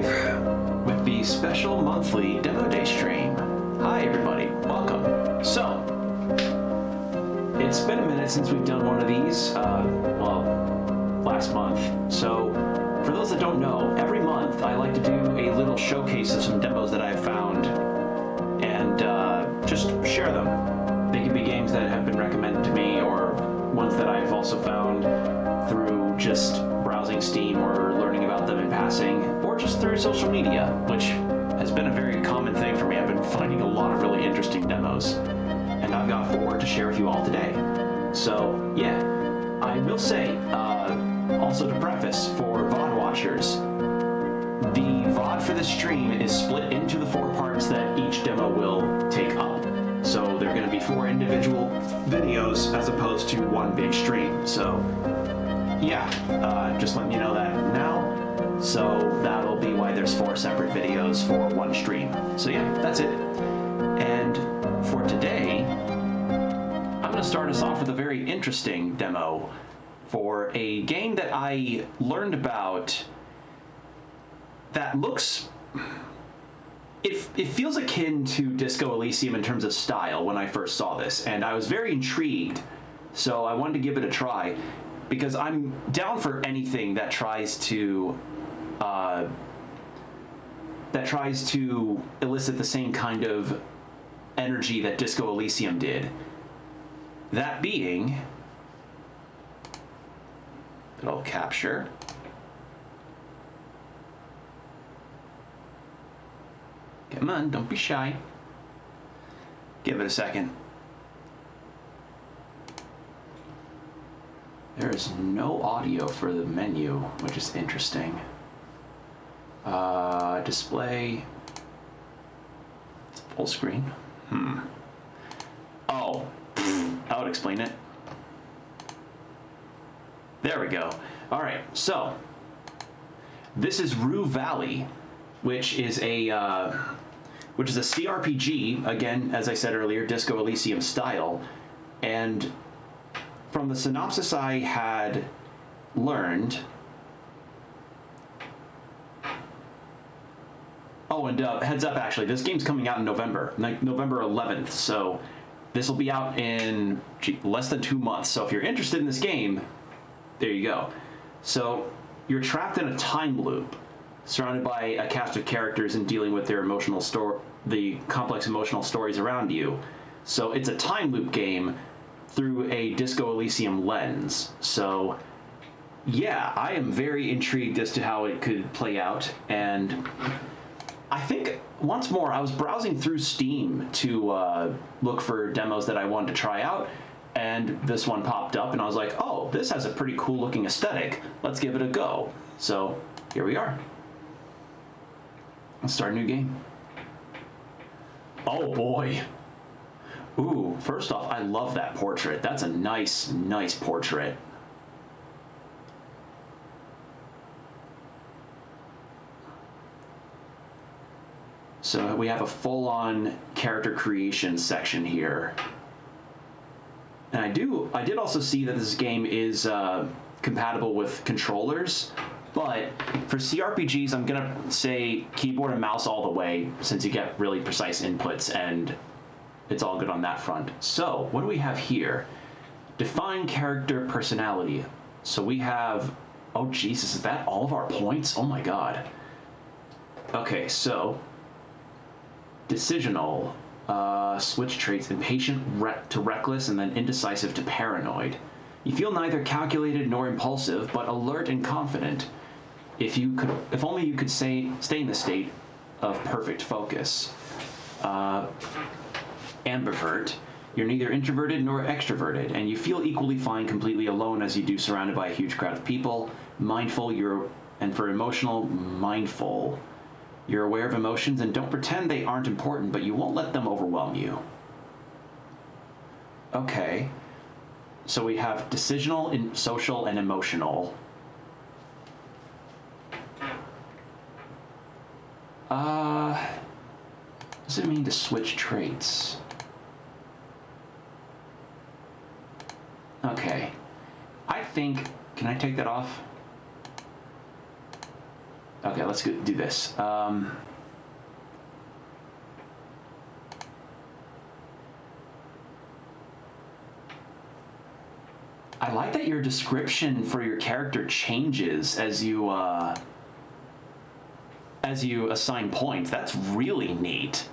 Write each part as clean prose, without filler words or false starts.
Dave with the special monthly Demo Day stream. Hi everybody, welcome. So, it's been a minute since we've done one of these, last month. So, for those that don't know, every month I like to do a little showcase of some demos that I've found and just share them. They could be games that have been recommended to me or ones that I've also found through just browsing Steam or learning about them in passing, or just through social media, which has been a very common thing for me. I've been finding a lot of really interesting demos, and I've got 4 to share with you all today. So, yeah, I will say, also to preface, for VOD watchers, the VOD for this stream is split into the 4 parts that each demo will take up. So they're going to be 4 individual videos as opposed to one big stream. So yeah, just letting you know that now. So that'll be why there's 4 separate videos for one stream. So yeah, that's it. And for today, I'm going to start us off with a very interesting demo for a game that I learned about that looks... It feels akin to Disco Elysium in terms of style when I first saw this, and I was very intrigued, so I wanted to give it a try, because I'm down for anything that tries to elicit the same kind of energy that Disco Elysium did. That being, it'll capture. Come on, don't be shy. Give it a second. There is no audio for the menu, which is interesting. Display. Full screen. Oh, that would explain it. There we go. All right, so this is Rue Valley, which is a CRPG, again, as I said earlier, Disco Elysium style. And from the synopsis I had learned... Oh, and heads up, actually, this game's coming out in November, like November 11th, so this will be out in less than 2 months. So if you're interested in this game, there you go. So you're trapped in a time loop, surrounded by a cast of characters and dealing with their the complex emotional stories around you. So it's a time loop game through a Disco Elysium lens. So yeah, I am very intrigued as to how it could play out. And I think, once more, I was browsing through Steam to look for demos that I wanted to try out, and this one popped up, and I was like, oh, this has a pretty cool looking aesthetic. Let's give it a go. So here we are. Let's start a new game. Oh boy. Ooh, first off, I love that portrait. That's a nice, nice portrait. So we have a full-on character creation section here. And I did also see that this game is compatible with controllers. But for CRPGs, I'm going to say keyboard and mouse all the way, since you get really precise inputs, and it's all good on that front. So, what do we have here? Define character personality. So we have... Oh, Jesus, is that all of our points? Oh, my God. Okay, so... Decisional. Switch traits. Impatient to reckless, and then indecisive to paranoid. You feel neither calculated nor impulsive, but alert and confident. If only you could stay in the state of perfect focus. Ambivert. You're neither introverted nor extroverted, and you feel equally fine completely alone as you do surrounded by a huge crowd of people. Mindful. And for emotional, mindful. You're aware of emotions and don't pretend they aren't important, but you won't let them overwhelm you. Okay. So we have decisional, social, and emotional. What does it mean to switch traits? Okay. I think... Can I take that off? Okay, let's do this. I like that your description for your character changes as you assign points. That's really neat.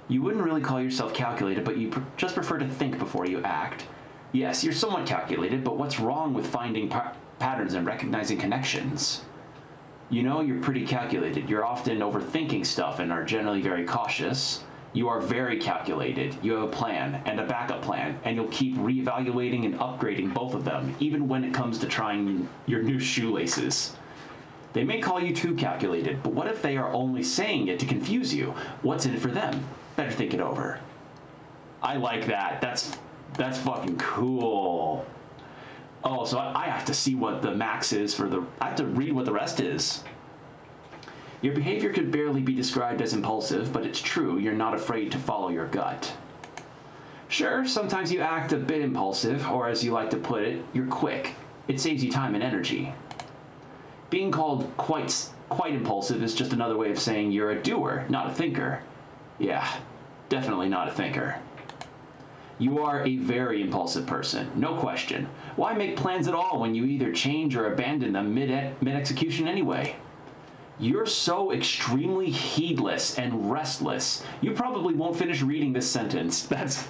You wouldn't really call yourself calculated, but you just prefer to think before you act. Yes, you're somewhat calculated, but what's wrong with finding patterns and recognizing connections? You know, you're pretty calculated. You're often overthinking stuff and are generally very cautious. You are very calculated. You have a plan and a backup plan, and you'll keep reevaluating and upgrading both of them, even when it comes to trying your new shoelaces. They may call you too calculated, but what if they are only saying it to confuse you? What's in it for them? Better think it over. I like that. That's fucking cool. Oh, so I have to see what the max is for the... I have to read what the rest is. Your behavior could barely be described as impulsive, but it's true, you're not afraid to follow your gut. Sure, sometimes you act a bit impulsive, or as you like to put it, you're quick. It saves you time and energy. Being called quite impulsive is just another way of saying you're a doer, not a thinker. Yeah, definitely not a thinker. You are a very impulsive person, no question. Why make plans at all when you either change or abandon them mid-execution anyway? You're so extremely heedless and restless, you probably won't finish reading this sentence. That's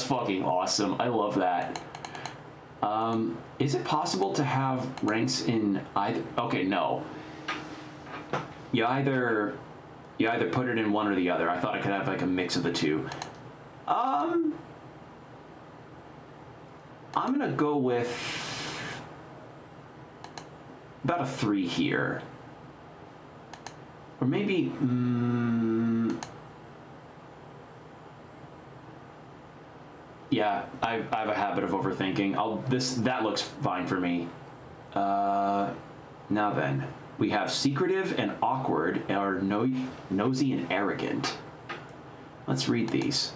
fucking awesome. I love that. Is it possible to have ranks in either? Okay, no. You either put it in one or the other. I thought I could have like a mix of the two. I'm gonna go with about a 3 here. Or maybe, yeah, I have a habit of overthinking. That looks fine for me. Now then, we have secretive and awkward, or nosy and arrogant. Let's read these.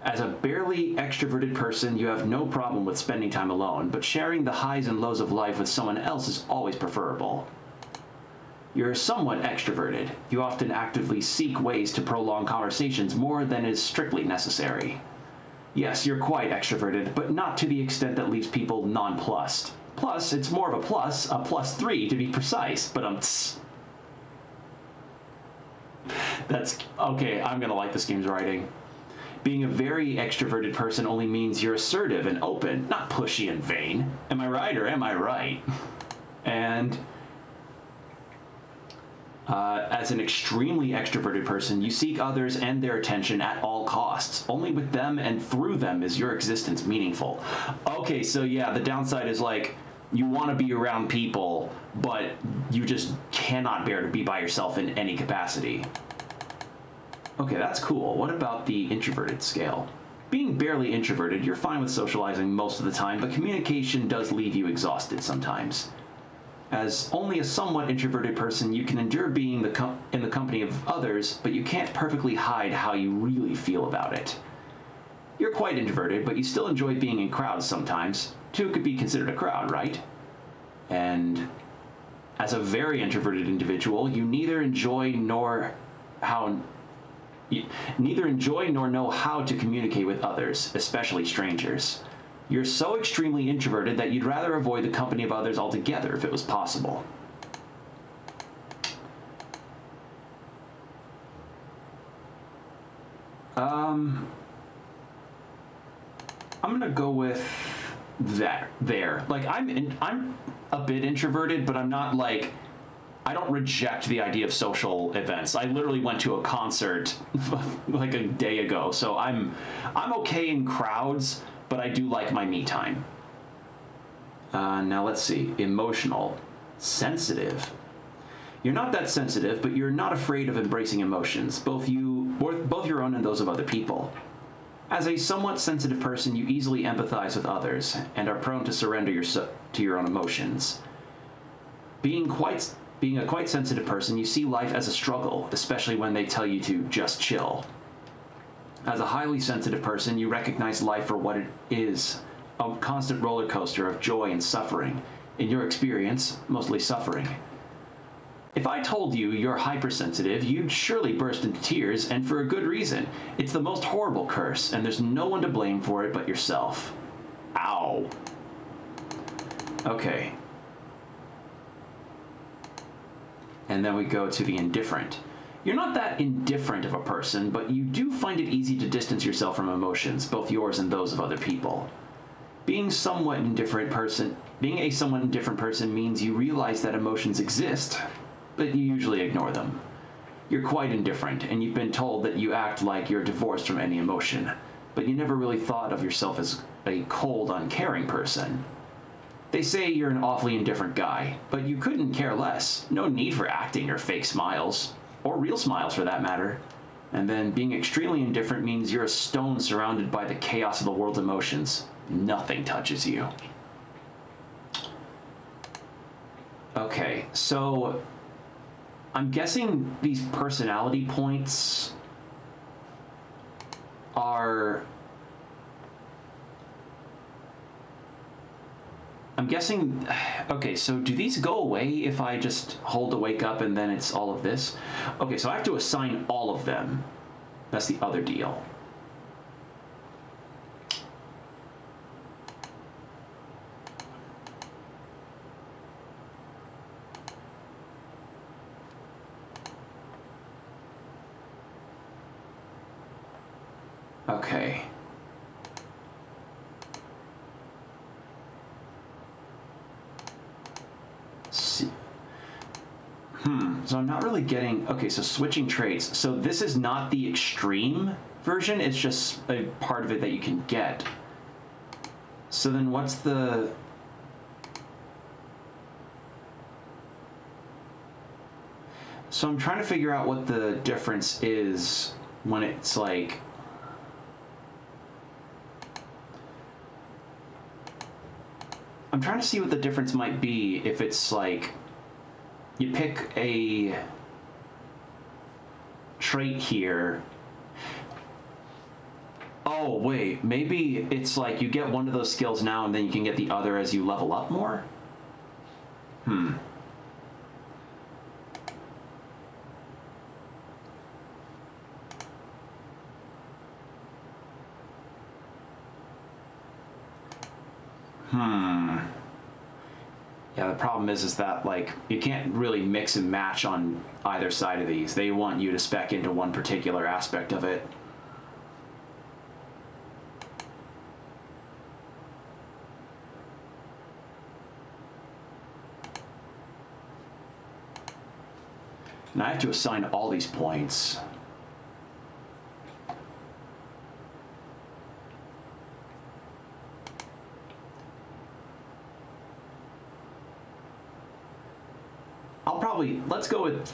As a barely extroverted person, you have no problem with spending time alone, but sharing the highs and lows of life with someone else is always preferable. You're somewhat extroverted. You often actively seek ways to prolong conversations more than is strictly necessary. Yes, you're quite extroverted, but not to the extent that leaves people nonplussed. Plus, it's more of a +3 to be precise, but That's okay, I'm gonna like this game's writing. Being a very extroverted person only means you're assertive and open, not pushy and vain. Am I right or am I right? And as an extremely extroverted person, you seek others and their attention at all costs. Only with them and through them is your existence meaningful. Okay, so yeah, the downside is like, you want to be around people, but you just cannot bear to be by yourself in any capacity. Okay, that's cool. What about the introverted scale? Being barely introverted, you're fine with socializing most of the time, but communication does leave you exhausted sometimes. As only a somewhat introverted person, you can endure being in the company of others, but you can't perfectly hide how you really feel about it. You're quite introverted, but you still enjoy being in crowds sometimes. 2 could be considered a crowd, right? And as a very introverted individual, you neither enjoy nor know how to communicate with others, especially strangers. You're so extremely introverted that you'd rather avoid the company of others altogether if it was possible. I'm gonna go with that there. Like, I'm a bit introverted, but I'm not like, I don't reject the idea of social events. I literally went to a concert like a day ago, so I'm okay in crowds, but I do like my me time. Now let's see. Emotional. Sensitive. You're not that sensitive, but you're not afraid of embracing emotions, both your own and those of other people. As a somewhat sensitive person, you easily empathize with others and are prone to surrender to your own emotions. Being a quite sensitive person, you see life as a struggle, especially when they tell you to just chill. As a highly sensitive person, you recognize life for what it is, a constant roller coaster of joy and suffering. In your experience, mostly suffering. If I told you you're hypersensitive, you'd surely burst into tears, and for a good reason. It's the most horrible curse, and there's no one to blame for it but yourself. Ow. Okay. And then we go to the indifferent. You're not that indifferent of a person, but you do find it easy to distance yourself from emotions, both yours and those of other people. Being a somewhat indifferent person means you realize that emotions exist, but you usually ignore them. You're quite indifferent, and you've been told that you act like you're divorced from any emotion, but you never really thought of yourself as a cold, uncaring person. They say you're an awfully indifferent guy, but you couldn't care less. No need for acting or fake smiles, or real smiles for that matter. And then being extremely indifferent means you're a stone surrounded by the chaos of the world's emotions. Nothing touches you. Okay, so I'm guessing these personality points are... I'm guessing... Okay, so do these go away if I just hold the wake up and then it's all of this? Okay, so I have to assign all of them. That's the other deal. Okay. See. So I'm not really getting... Okay, so switching traits. So this is not the extreme version, it's just a part of it that you can get. So then what's the... So I'm trying to figure out what the difference is when it's like... I'm trying to see what the difference might be if it's like you pick a trait here. Oh, wait, maybe it's like you get one of those skills now and then you can get the other as you level up more? Yeah, the problem is that, like, you can't really mix and match on either side of these. They want you to spec into one particular aspect of it. And I have to assign all these points. I'll probably, let's go with,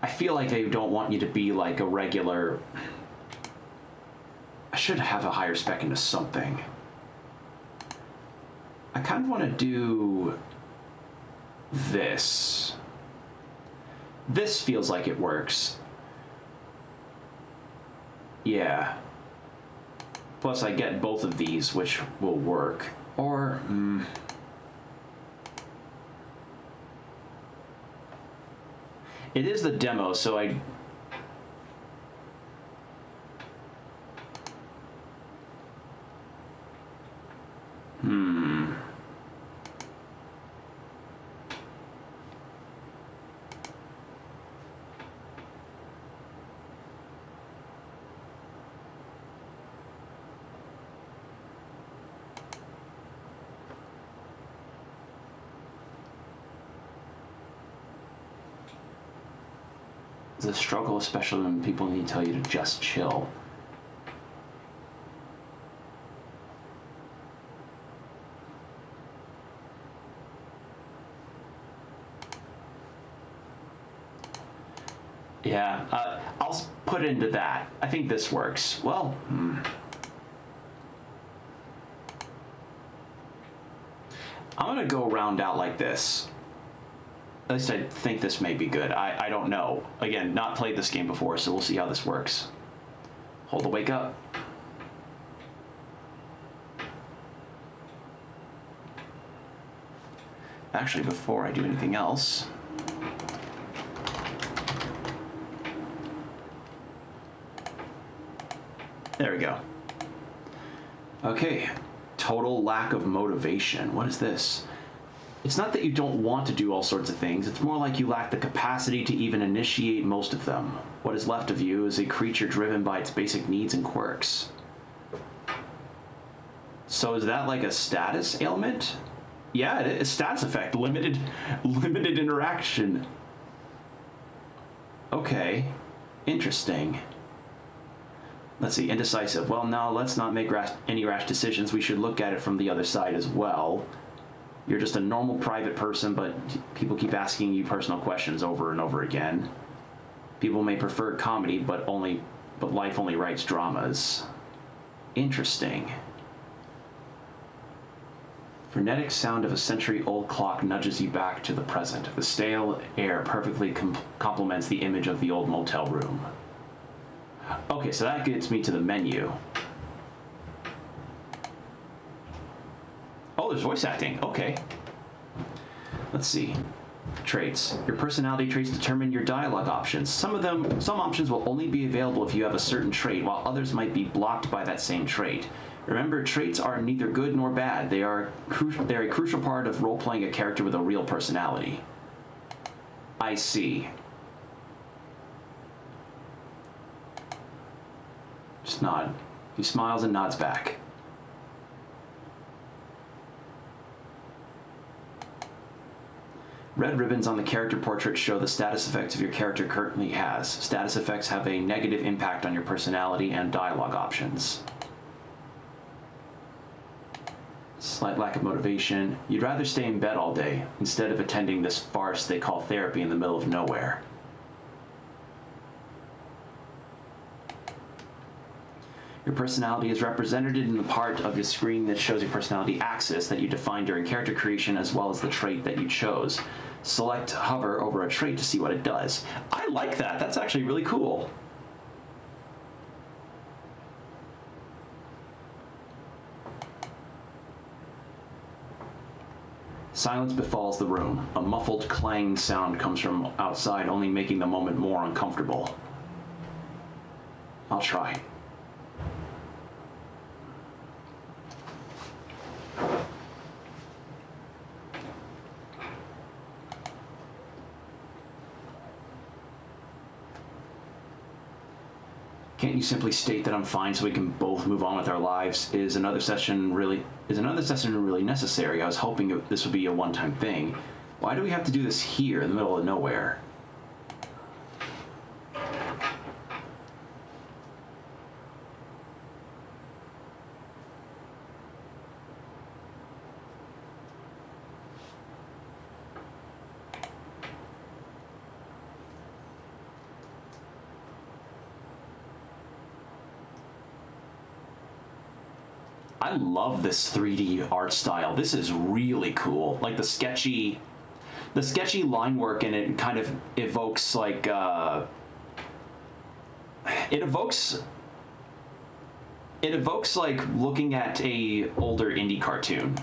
I feel like I don't want you to be like a regular, I should have a higher spec into something. I kind of want to do this. This feels like it works. Yeah. Plus I get both of these, which will work. Or, it is the demo, so I... The struggle, especially when people need to tell you to just chill. Yeah, I'll put it into that. I think this works. Well, I'm gonna go round out like this. At least I think this may be good. I don't know. Again, not played this game before, so we'll see how this works. Hold the wake up. actually, before I do anything else, there we go. Okay, total lack of motivation. What is this? It's not that you don't want to do all sorts of things, it's more like you lack the capacity to even initiate most of them. What is left of you is a creature driven by its basic needs and quirks. So is that like a status ailment? Yeah, it is. Stats effect. Limited interaction. Okay. Interesting. Let's see. Indecisive. Well, now let's not make any rash decisions. We should look at it from the other side as well. You're just a normal private person, but people keep asking you personal questions over and over again. People may prefer comedy, but life only writes dramas. Interesting. Frenetic sound of a century-old clock nudges you back to the present. The stale air perfectly complements the image of the old motel room. Okay, so that gets me to the menu. Oh, there's voice acting. Okay. Let's see. Traits. Your personality traits determine your dialogue options. Some options will only be available if you have a certain trait, while others might be blocked by that same trait. Remember, traits are neither good nor bad. They're a crucial part of role-playing a character with a real personality. I see. Just nod. He smiles and nods back. Red ribbons on the character portrait show the status effects your character currently has. Status effects have a negative impact on your personality and dialogue options. Slight lack of motivation. You'd rather stay in bed all day instead of attending this farce they call therapy in the middle of nowhere. Your personality is represented in the part of your screen that shows your personality axis that you defined during character creation, as well as the trait that you chose. Select hover over a trait to see what it does. I like that. That's actually really cool. Silence befalls the room. A muffled clang sound comes from outside, only making the moment more uncomfortable. I'll try. Can't you simply state that I'm fine so we can both move on with our lives? Is another session really necessary? I was hoping this would be a one-time thing. Why do we have to do this here in the middle of nowhere? I love this 3D art style. This is really cool. Like the sketchy line work in it kind of evokes like it evokes like looking at a older indie cartoon.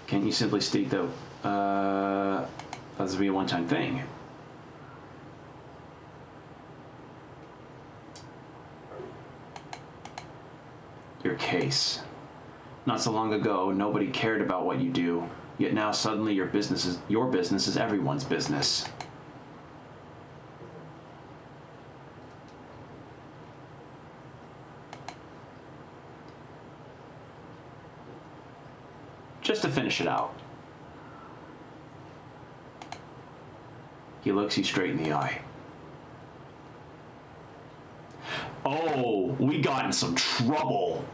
Can't you simply state that this will be a one-time thing? Your case. Not so long ago, nobody cared about what you do, yet now suddenly your business is everyone's business. Just to finish it out. He looks you straight in the eye. Oh, we got in some trouble.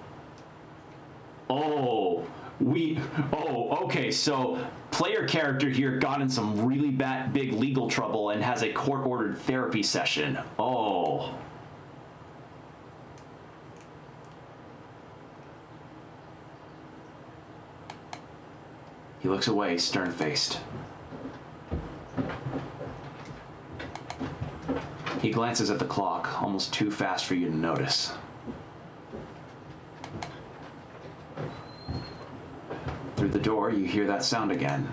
Okay, so player character here got in some really big legal trouble and has a court-ordered therapy session. Oh. He looks away, stern-faced. He glances at the clock, almost too fast for you to notice. Through the door, you hear that sound again.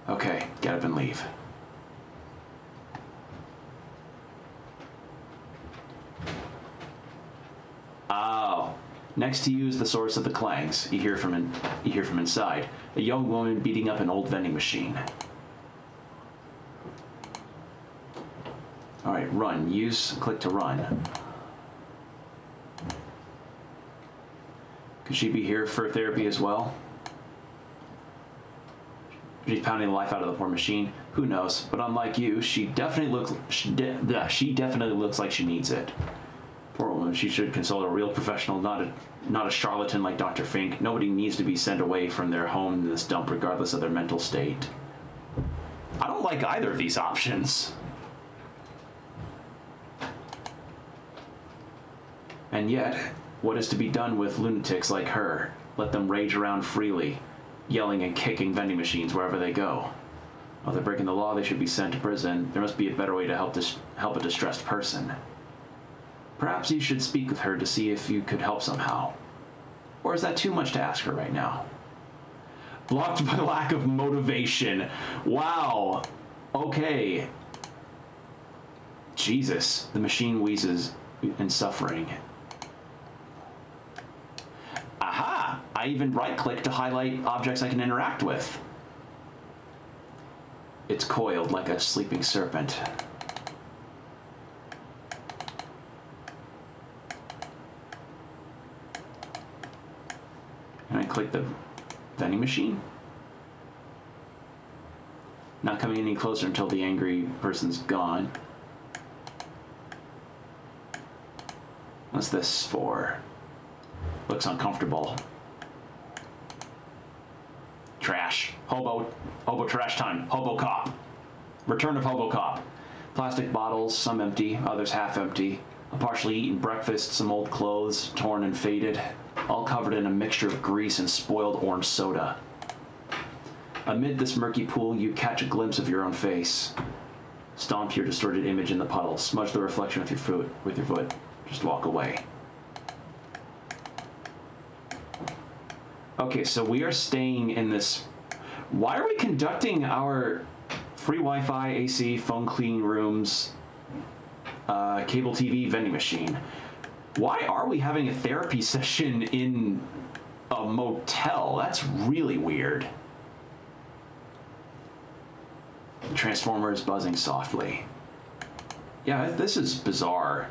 Okay, get up and leave. Oh, next to you is the source of the clangs. You hear from inside. A young woman beating up an old vending machine. All right, run. Click to run. Could she be here for therapy as well? She's pounding the life out of the poor machine. Who knows? But unlike you, she definitely looks like she needs it. Poor woman. She should consult a real professional, not a charlatan like Dr. Fink. Nobody needs to be sent away from their home in this dump, regardless of their mental state. I don't like either of these options. And yet, what is to be done with lunatics like her? Let them rage around freely, yelling and kicking vending machines wherever they go. While they're breaking the law, they should be sent to prison. There must be a better way to help a distressed person. Perhaps you should speak with her to see if you could help somehow. Or is that too much to ask her right now? Blocked by lack of motivation. Wow. Okay. Jesus. The machine wheezes in suffering. Aha! I even right-click to highlight objects I can interact with. It's coiled like a sleeping serpent. Can I click the vending machine? Not coming any closer until the angry person's gone. What's this for? Looks uncomfortable. Trash. Hobo trash time. Hobo cop. Return of Hobo cop. Plastic bottles, some empty, others half empty. A partially eaten breakfast, some old clothes, torn and faded, all covered in a mixture of grease and spoiled orange soda. Amid this murky pool, you catch a glimpse of your own face. Stomp your distorted image in the puddle. Smudge the reflection with your foot. Just walk away. Okay, so we are staying in this. Why are we conducting our free Wi-Fi, AC, phone clean rooms, cable TV vending machine? Why are we having a therapy session in a motel? That's really weird. The transformer is buzzing softly. Yeah, this is bizarre.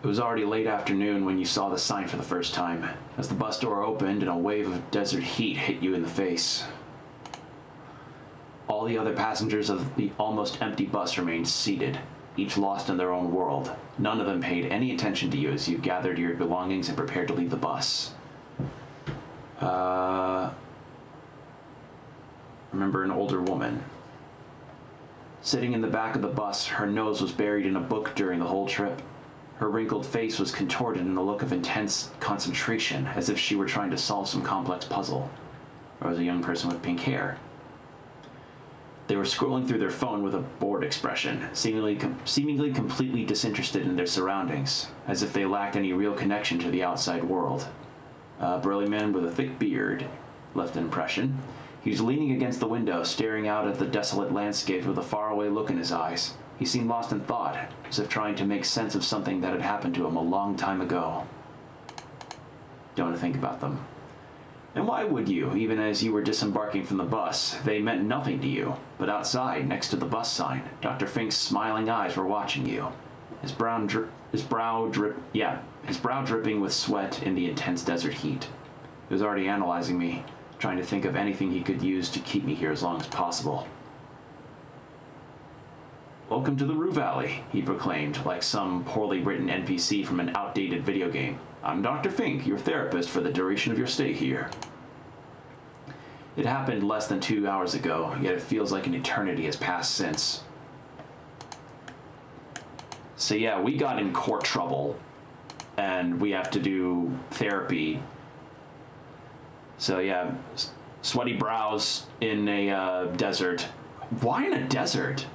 It was already late afternoon when you saw the sign for the first time, as the bus door opened and a wave of desert heat hit you in the face. All the other passengers of the almost empty bus remained seated, each lost in their own world. None of them paid any attention to you as you gathered your belongings and prepared to leave the bus. Remember an older woman. Sitting in the back of the bus, her nose was buried in a book during the whole trip. Her wrinkled face was contorted in a look of intense concentration, as if she were trying to solve some complex puzzle. There was a young person with pink hair. They were scrolling through their phone with a bored expression, seemingly completely disinterested in their surroundings, as if they lacked any real connection to the outside world. A burly man with a thick beard left an impression. He was leaning against the window, staring out at the desolate landscape with a faraway look in his eyes. He seemed lost in thought, as if trying to make sense of something that had happened to him a long time ago. Don't want to think about them. And why would you, even as you were disembarking from the bus? They meant nothing to you. But outside, next to the bus sign, Dr. Fink's smiling eyes were watching you. His brow dripping with sweat in the intense desert heat. He was already analyzing me, trying to think of anything he could use to keep me here as long as possible. Welcome to the Rue Valley, he proclaimed, like some poorly written NPC from an outdated video game. I'm Dr. Fink, your therapist for the duration of your stay here. It happened less than 2 hours ago, yet it feels like an eternity has passed since. So yeah, we got in court trouble and we have to do therapy. So yeah, sweaty brows in a desert. Why in a desert?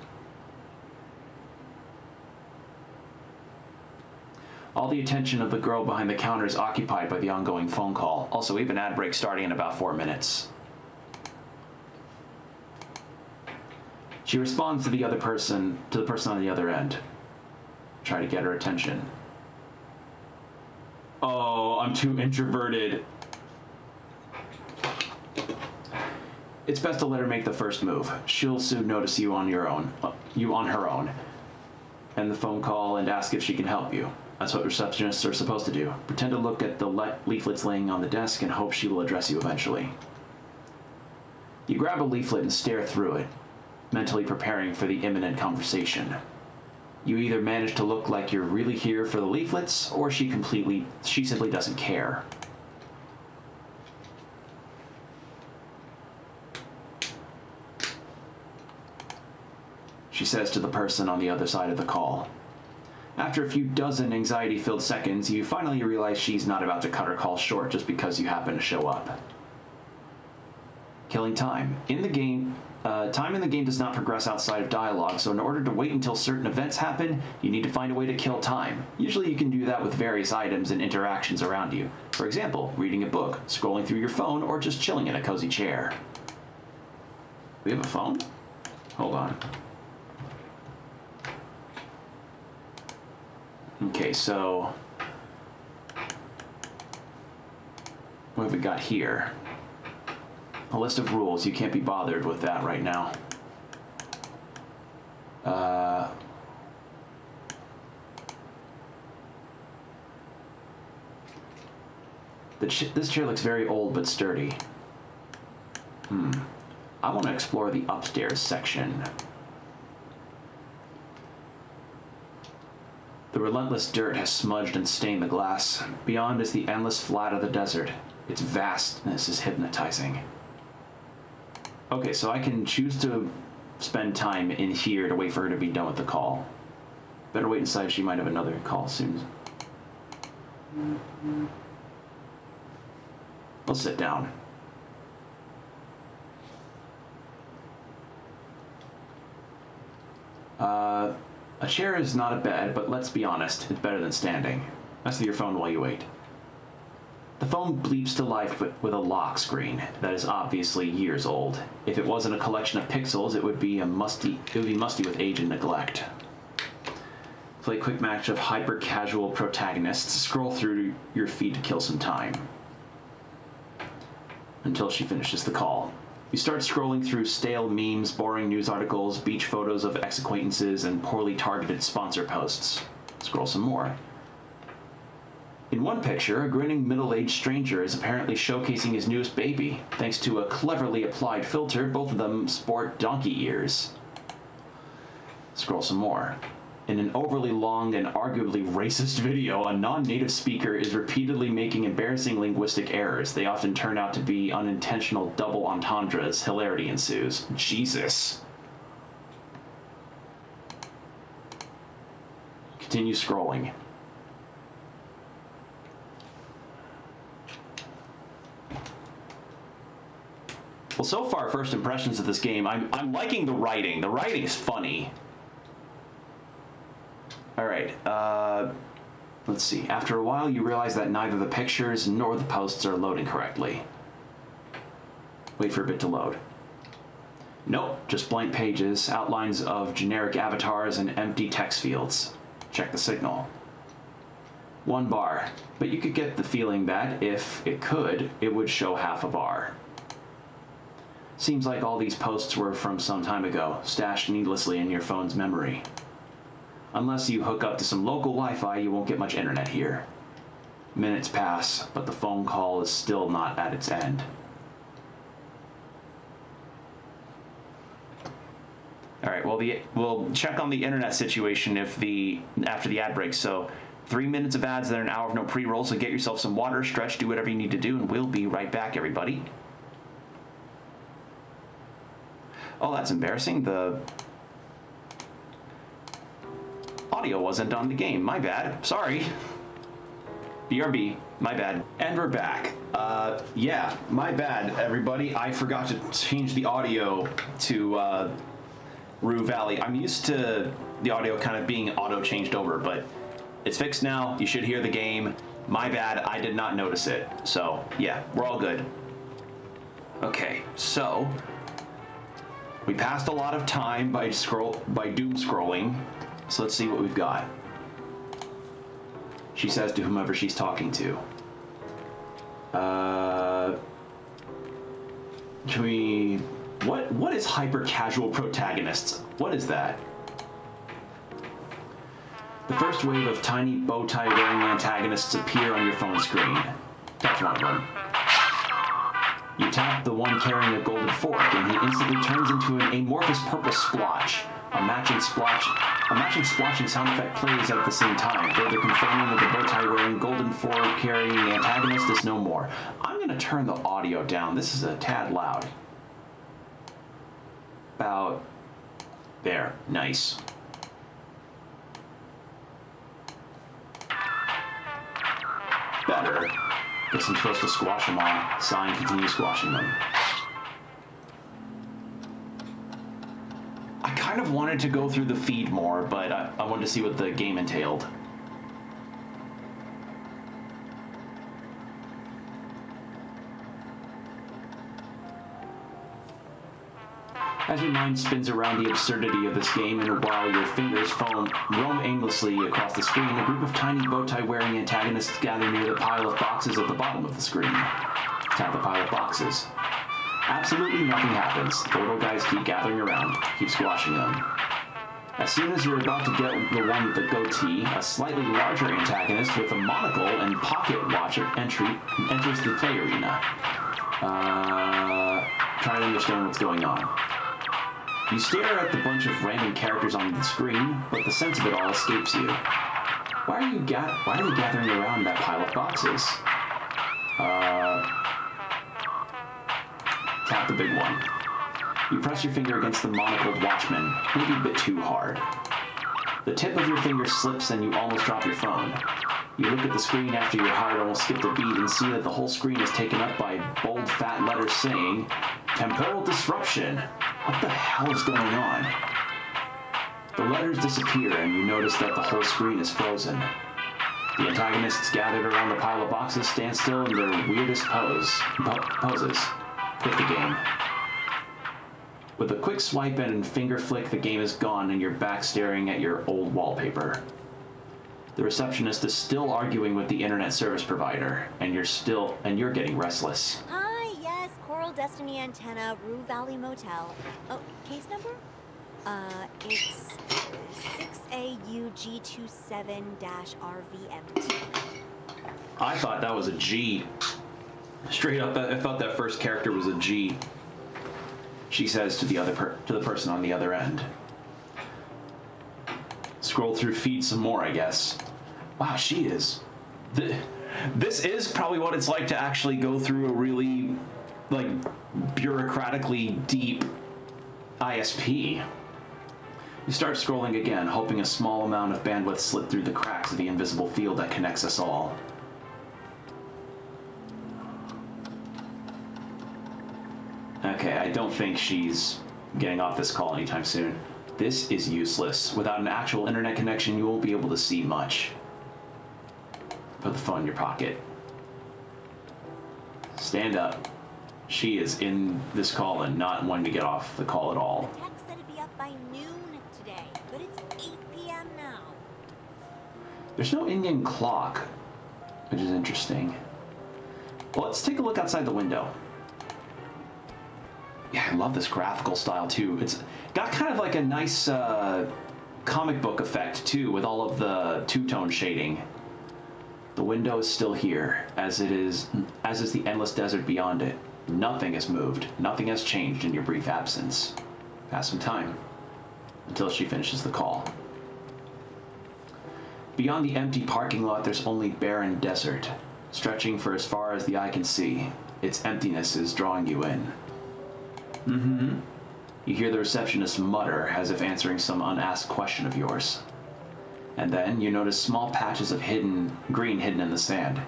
All the attention of the girl behind the counter is occupied by the ongoing phone call. Also, we have an ad break starting in about 4 minutes. She responds to the person on the other end. Try to get her attention. Oh, I'm too introverted. It's best to let her make the first move. She'll soon notice you on her own. End the phone call and ask if she can help you. That's what receptionists are supposed to do. Pretend to look at the leaflets laying on the desk and hope she will address you eventually. You grab a leaflet and stare through it, mentally preparing for the imminent conversation. You either manage to look like you're really here for the leaflets, or she simply doesn't care. She says to the person on the other side of the call. After a few dozen anxiety-filled seconds, you finally realize she's not about to cut her call short just because you happen to show up. Killing time. In the game, time in the game does not progress outside of dialogue, so in order to wait until certain events happen, you need to find a way to kill time. Usually you can do that with various items and interactions around you. For example, reading a book, scrolling through your phone, or just chilling in a cozy chair. We have a phone? Hold on. Okay, so what have we got here? A list of rules. You can't be bothered with that right now. This chair looks very old but sturdy. I want to explore the upstairs section. The relentless dirt has smudged and stained the glass. Beyond is the endless flat of the desert. Its vastness is hypnotizing. Okay, so I can choose to spend time in here to wait for her to be done with the call. Better wait inside, she might have another call soon. We'll sit down. A chair is not a bed, but let's be honest, it's better than standing. Mess with your phone while you wait. The phone bleeps to life with a lock screen that is obviously years old. If it wasn't a collection of pixels, it would be musty with age and neglect. Play a quick match of hyper-casual protagonists. Scroll through your feed to kill some time. Until she finishes the call. You start scrolling through stale memes, boring news articles, beach photos of ex-acquaintances, and poorly targeted sponsor posts. Scroll some more. In one picture, a grinning middle-aged stranger is apparently showcasing his newest baby. Thanks to a cleverly applied filter, both of them sport donkey ears. Scroll some more. In an overly long and arguably racist video, a non-native speaker is repeatedly making embarrassing linguistic errors. They often turn out to be unintentional double entendres. Hilarity ensues. Jesus. Continue scrolling. Well, so far, first impressions of this game, I'm liking the writing. The writing is funny. Alright, let's see. After a while, you realize that neither the pictures nor the posts are loading correctly. Wait for a bit to load. Nope, just blank pages, outlines of generic avatars, and empty text fields. Check the signal. 1 bar, but you could get the feeling that, if it could, it would show half a bar. Seems like all these posts were from some time ago, stashed needlessly in your phone's memory. Unless you hook up to some local Wi-Fi, you won't get much internet here. Minutes pass, but the phone call is still not at its end. Alright, well, we'll check on the internet situation after the ad break. So 3 minutes of ads, then an hour of no pre-roll, so get yourself some water, stretch, do whatever you need to do, and we'll be right back, everybody. Oh, that's embarrassing. The audio wasn't on the game. My bad. Sorry. BRB, my bad. And we're back. Yeah, my bad, everybody. I forgot to change the audio to Rue Valley. I'm used to the audio kind of being auto-changed over, but it's fixed now. You should hear the game. My bad, I did not notice it. So, yeah, we're all good. Okay, so we passed a lot of time by doom scrolling. So let's see what we've got. She says to whomever she's talking to. Can we... What is hyper-casual protagonists? What is that? The first wave of tiny bow-tie-wearing antagonists appear on your phone screen. That's one of them. You tap the one carrying a golden fork, and he instantly turns into an amorphous purple splotch. A matching splotching sound effect plays at the same time, further confirming that the bow-tie-wearing, golden fork-carrying antagonist is no more. I'm going to turn the audio down. This is a tad loud. About there. Nice. Better. Guess I'm supposed to squash them all. Sign, continue squashing them. I kind of wanted to go through the feed more, but I wanted to see what the game entailed. As your mind spins around the absurdity of this game, and while your fingers roam aimlessly across the screen, a group of tiny bow-tie-wearing antagonists gather near the pile of boxes at the bottom of the screen. Tap the pile of boxes. Absolutely nothing happens. The little guys keep gathering around, keep squashing them. As soon as you're about to get the one with the goatee, a slightly larger antagonist with a monocle and pocket watch enters the play arena. Try to understand what's going on. You stare at the bunch of random characters on the screen, but the sense of it all escapes you. Why are they gathering around that pile of boxes? Tap the big one. You press your finger against the monocled watchman, maybe a bit too hard. The tip of your finger slips and you almost drop your phone. You look at the screen after your heart almost skipped a beat and see that the whole screen is taken up by bold fat letters saying, "Temporal disruption." What the hell is going on? The letters disappear and you notice that the whole screen is frozen. The antagonists gathered around the pile of boxes stand still in their weirdest poses. Quit the game. With a quick swipe and finger flick, the game is gone and you're back staring at your old wallpaper. The receptionist is still arguing with the internet service provider, and you're getting restless. Hi, yes, Coral Destiny Antenna, Rue Valley Motel. Oh, case number? It's 6AUG27-RVMT. I thought that was a G. Straight up, I thought that first character was a G. She says to the person on the other end. Scroll through feed some more, I guess. Wow, she is. This is probably what it's like to actually go through a really, like, bureaucratically deep ISP. You start scrolling again, hoping a small amount of bandwidth slipped through the cracks of the invisible field that connects us all. Okay, I don't think she's getting off this call anytime soon. This is useless. Without an actual internet connection, you won't be able to see much. Put the phone in your pocket. Stand up. She is in this call and not wanting to get off the call at all. The text said it'd be up by noon today, but it's 8 p.m. now. There's no Indian clock, which is interesting. Well, let's take a look outside the window. Yeah, I love this graphical style too. It's got kind of like a nice comic book effect too, with all of the two-tone shading. The window is still here, as is the endless desert beyond it. Nothing has moved. Nothing has changed in your brief absence. Pass some time until she finishes the call. Beyond the empty parking lot, there's only barren desert, stretching for as far as the eye can see. Its emptiness is drawing you in. Mm-hmm. You hear the receptionist mutter, as if answering some unasked question of yours. And then you notice small patches of green hidden in the sand.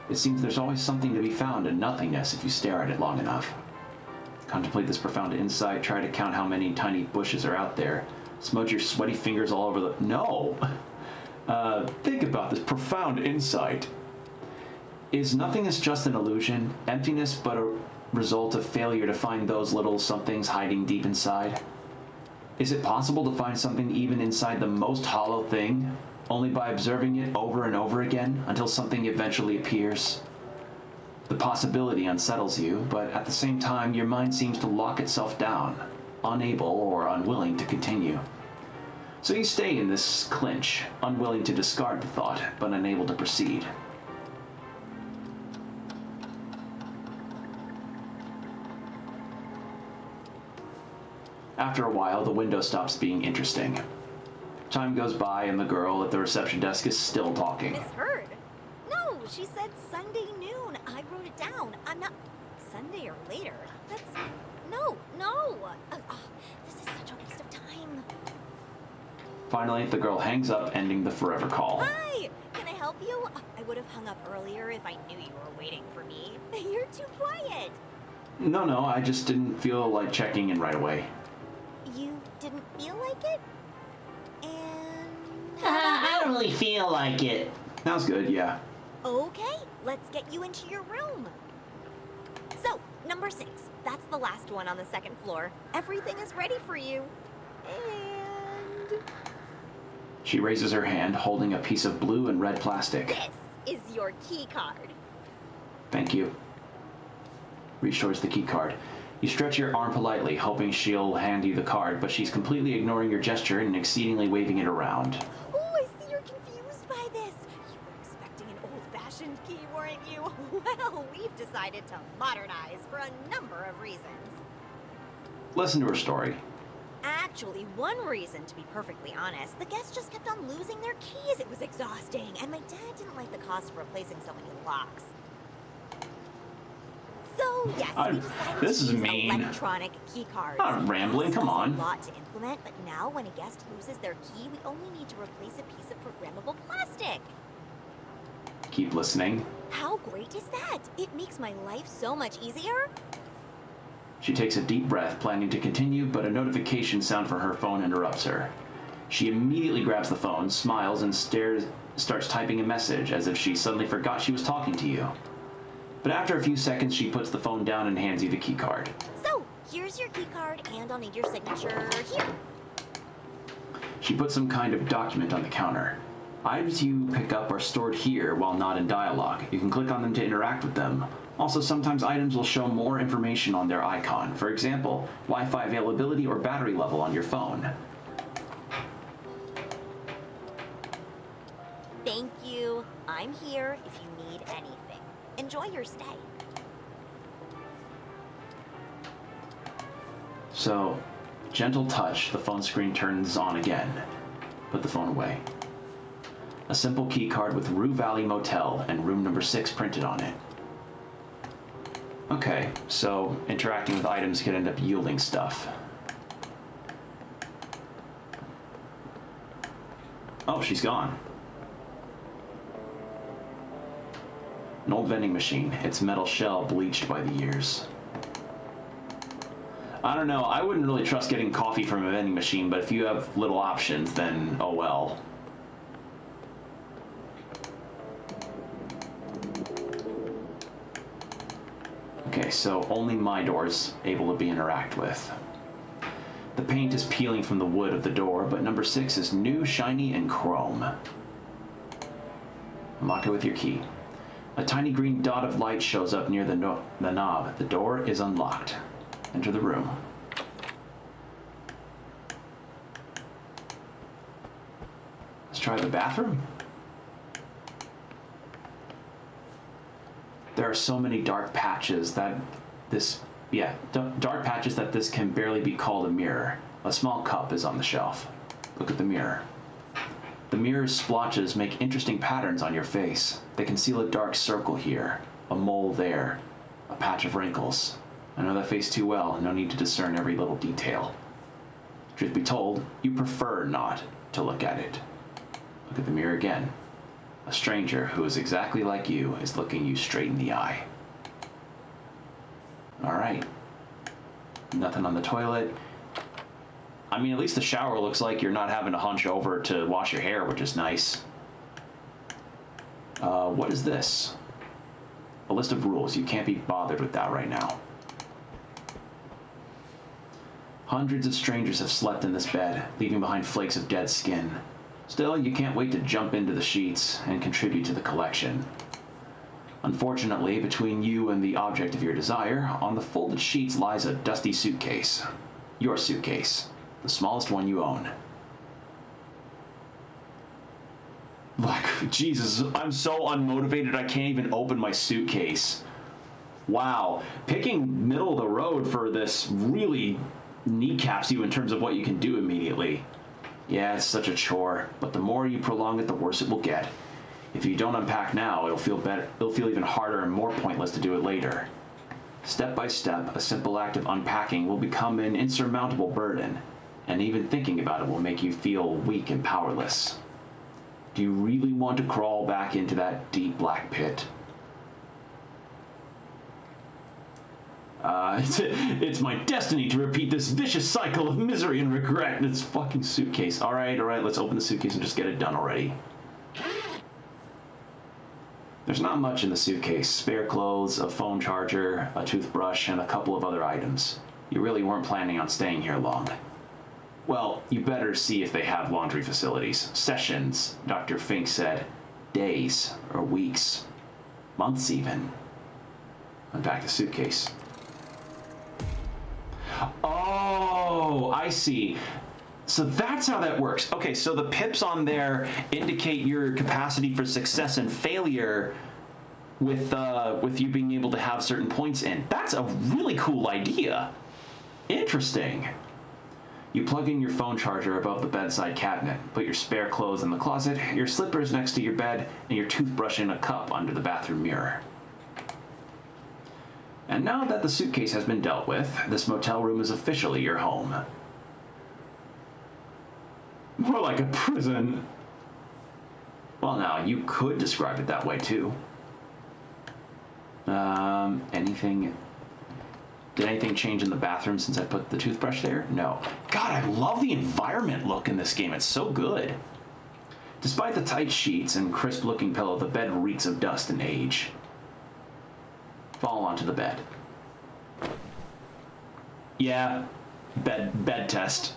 It seems there's always something to be found in nothingness if you stare at it long enough. Contemplate this profound insight, try to count how many tiny bushes are out there. Smudge your sweaty fingers all over the... No! Think about this profound insight. Is nothingness just an illusion? Emptiness but a result of failure to find those little somethings hiding deep inside? Is it possible to find something even inside the most hollow thing, only by observing it over and over again until something eventually appears? The possibility unsettles you, but at the same time your mind seems to lock itself down, unable or unwilling to continue. So you stay in this clinch, unwilling to discard the thought, but unable to proceed. After a while, the window stops being interesting. Time goes by and the girl at the reception desk is still talking. Misheard. No, she said Sunday noon. I wrote it down. I'm not... Sunday or later. That's... No. This is such a waste of time. Finally, the girl hangs up, ending the forever call. Hi! Can I help you? I would have hung up earlier if I knew you were waiting for me. You're too quiet. No, I just didn't feel like checking in right away. You didn't feel like it? And... I don't really feel like it. That was good, yeah. Okay, let's get you into your room. So, number 6. That's the last one on the second floor. Everything is ready for you. And... She raises her hand, holding a piece of blue and red plastic. This is your key card. Thank you. Reach towards the key card. You stretch your arm politely, hoping she'll hand you the card, but she's completely ignoring your gesture and exceedingly waving it around. Oh, I see you're confused by this. You were expecting an old-fashioned key, weren't you? Well, we've decided to modernize for a number of reasons. Listen to her story. Actually, one reason, to be perfectly honest, the guests just kept on losing their keys. It was exhausting, and my dad didn't like the cost of replacing so many locks. So, yes, we decided this to is use mean. electronic key cards. I'm rambling, come on. It's a lot to implement, but now when a guest loses their key, we only need to replace a piece of programmable plastic. Keep listening. How great is that? It makes my life so much easier. She takes a deep breath, planning to continue, but a notification sound from her phone interrupts her. She immediately grabs the phone, smiles, and starts typing a message as if she suddenly forgot she was talking to you. But after a few seconds, she puts the phone down and hands you the key card. So, here's your key card, and I'll need your signature here. She puts some kind of document on the counter. Items you pick up are stored here while not in dialogue. You can click on them to interact with them. Also, sometimes items will show more information on their icon. For example, Wi-Fi availability or battery level on your phone. Thank you. I'm here if you need anything. Enjoy your stay. So, gentle touch, the phone screen turns on again. Put the phone away. A simple key card with Rue Valley Motel and room number 6 printed on it. Okay, so interacting with items could end up yielding stuff. Oh, she's gone. An old vending machine, its metal shell bleached by the years. I don't know, I wouldn't really trust getting coffee from a vending machine, but if you have little options, then oh well. Okay, so only my door's able to be interacted with. The paint is peeling from the wood of the door, but number 6 is new, shiny, and chrome. Unlock it with your key. A tiny green dot of light shows up near the knob. The door is unlocked. Enter the room. Let's try the bathroom. There are so many dark patches that this can barely be called a mirror. A small cup is on the shelf. Look at the mirror. The mirror's splotches make interesting patterns on your face. They conceal a dark circle here, a mole there, a patch of wrinkles. I know that face too well, no need to discern every little detail. Truth be told, you prefer not to look at it. Look at the mirror again. A stranger who is exactly like you is looking you straight in the eye. Alright. Nothing on the toilet. I mean, at least the shower looks like you're not having to hunch over to wash your hair, which is nice. What is this? A list of rules. You can't be bothered with that right now. Hundreds of strangers have slept in this bed, leaving behind flakes of dead skin. Still, you can't wait to jump into the sheets and contribute to the collection. Unfortunately, between you and the object of your desire, on the folded sheets lies a dusty suitcase. Your suitcase. The smallest one you own. Like, Jesus, I'm so unmotivated I can't even open my suitcase. Wow. Picking middle of the road for this really kneecaps you in terms of what you can do immediately. Yeah, it's such a chore, but the more you prolong it, the worse it will get. If you don't unpack now, it'll feel better. It'll feel even harder and more pointless to do it later. Step by step, a simple act of unpacking will become an insurmountable burden, and even thinking about it will make you feel weak and powerless. Do you really want to crawl back into that deep black pit? It's my destiny to repeat this vicious cycle of misery and regret in this fucking suitcase. Alright, let's open the suitcase and just get it done already. There's not much in the suitcase. Spare clothes, a phone charger, a toothbrush, and a couple of other items. You really weren't planning on staying here long. Well, you better see if they have laundry facilities. Sessions, Dr. Fink said. Days, or weeks. Months even. Unpack the suitcase. Oh, I see. So that's how that works. Okay, so the pips on there indicate your capacity for success and failure with you being able to have certain points in. That's a really cool idea. Interesting. You plug in your phone charger above the bedside cabinet, put your spare clothes in the closet, your slippers next to your bed, and your toothbrush in a cup under the bathroom mirror. And now that the suitcase has been dealt with, this motel room is officially your home. More like a prison. Well, now, you could describe it that way, too. Did anything change in the bathroom since I put the toothbrush there? No. God, I love the environment look in this game. It's so good. Despite the tight sheets and crisp-looking pillow, the bed reeks of dust and age. Fall onto the bed. Yeah, bed test.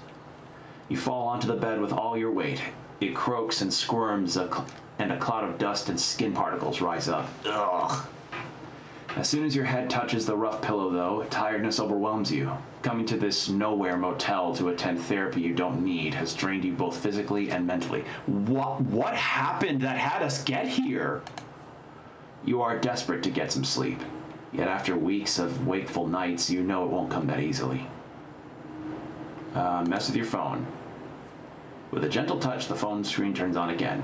You fall onto the bed with all your weight. It croaks and squirms, and a cloud of dust and skin particles rise up. Ugh. As soon as your head touches the rough pillow, though, tiredness overwhelms you. Coming to this nowhere motel to attend therapy you don't need has drained you both physically and mentally. What happened that had us get here? You are desperate to get some sleep. Yet after weeks of wakeful nights, you know it won't come that easily. Mess with your phone. With a gentle touch, the phone screen turns on again.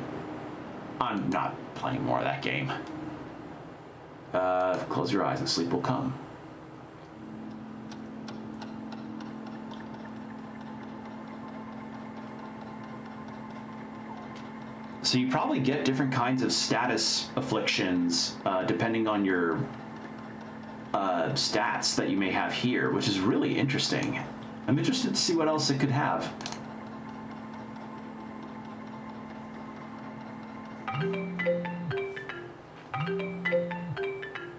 I'm not playing more of that game. Close your eyes and sleep will come. So you probably get different kinds of status afflictions depending on your stats that you may have here, which is really interesting. I'm interested to see what else it could have.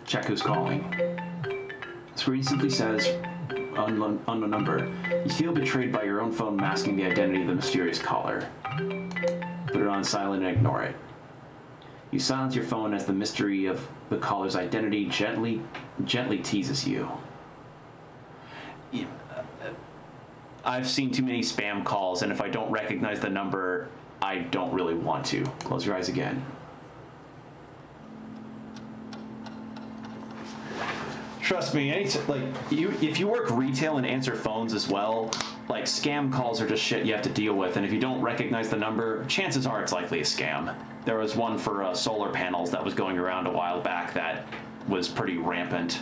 Check who's calling. The screen simply says, unknown number. You feel betrayed by your own phone masking the identity of the mysterious caller. Put it on silent and ignore it. You silence your phone as the mystery of the caller's identity gently teases you. I've seen too many spam calls, and if I don't recognize the number, I don't really want to. Close your eyes again. Trust me, if you work retail and answer phones as well, like scam calls are just shit you have to deal with, and if you don't recognize the number, chances are it's likely a scam. There was one for solar panels that was going around a while back that was pretty rampant.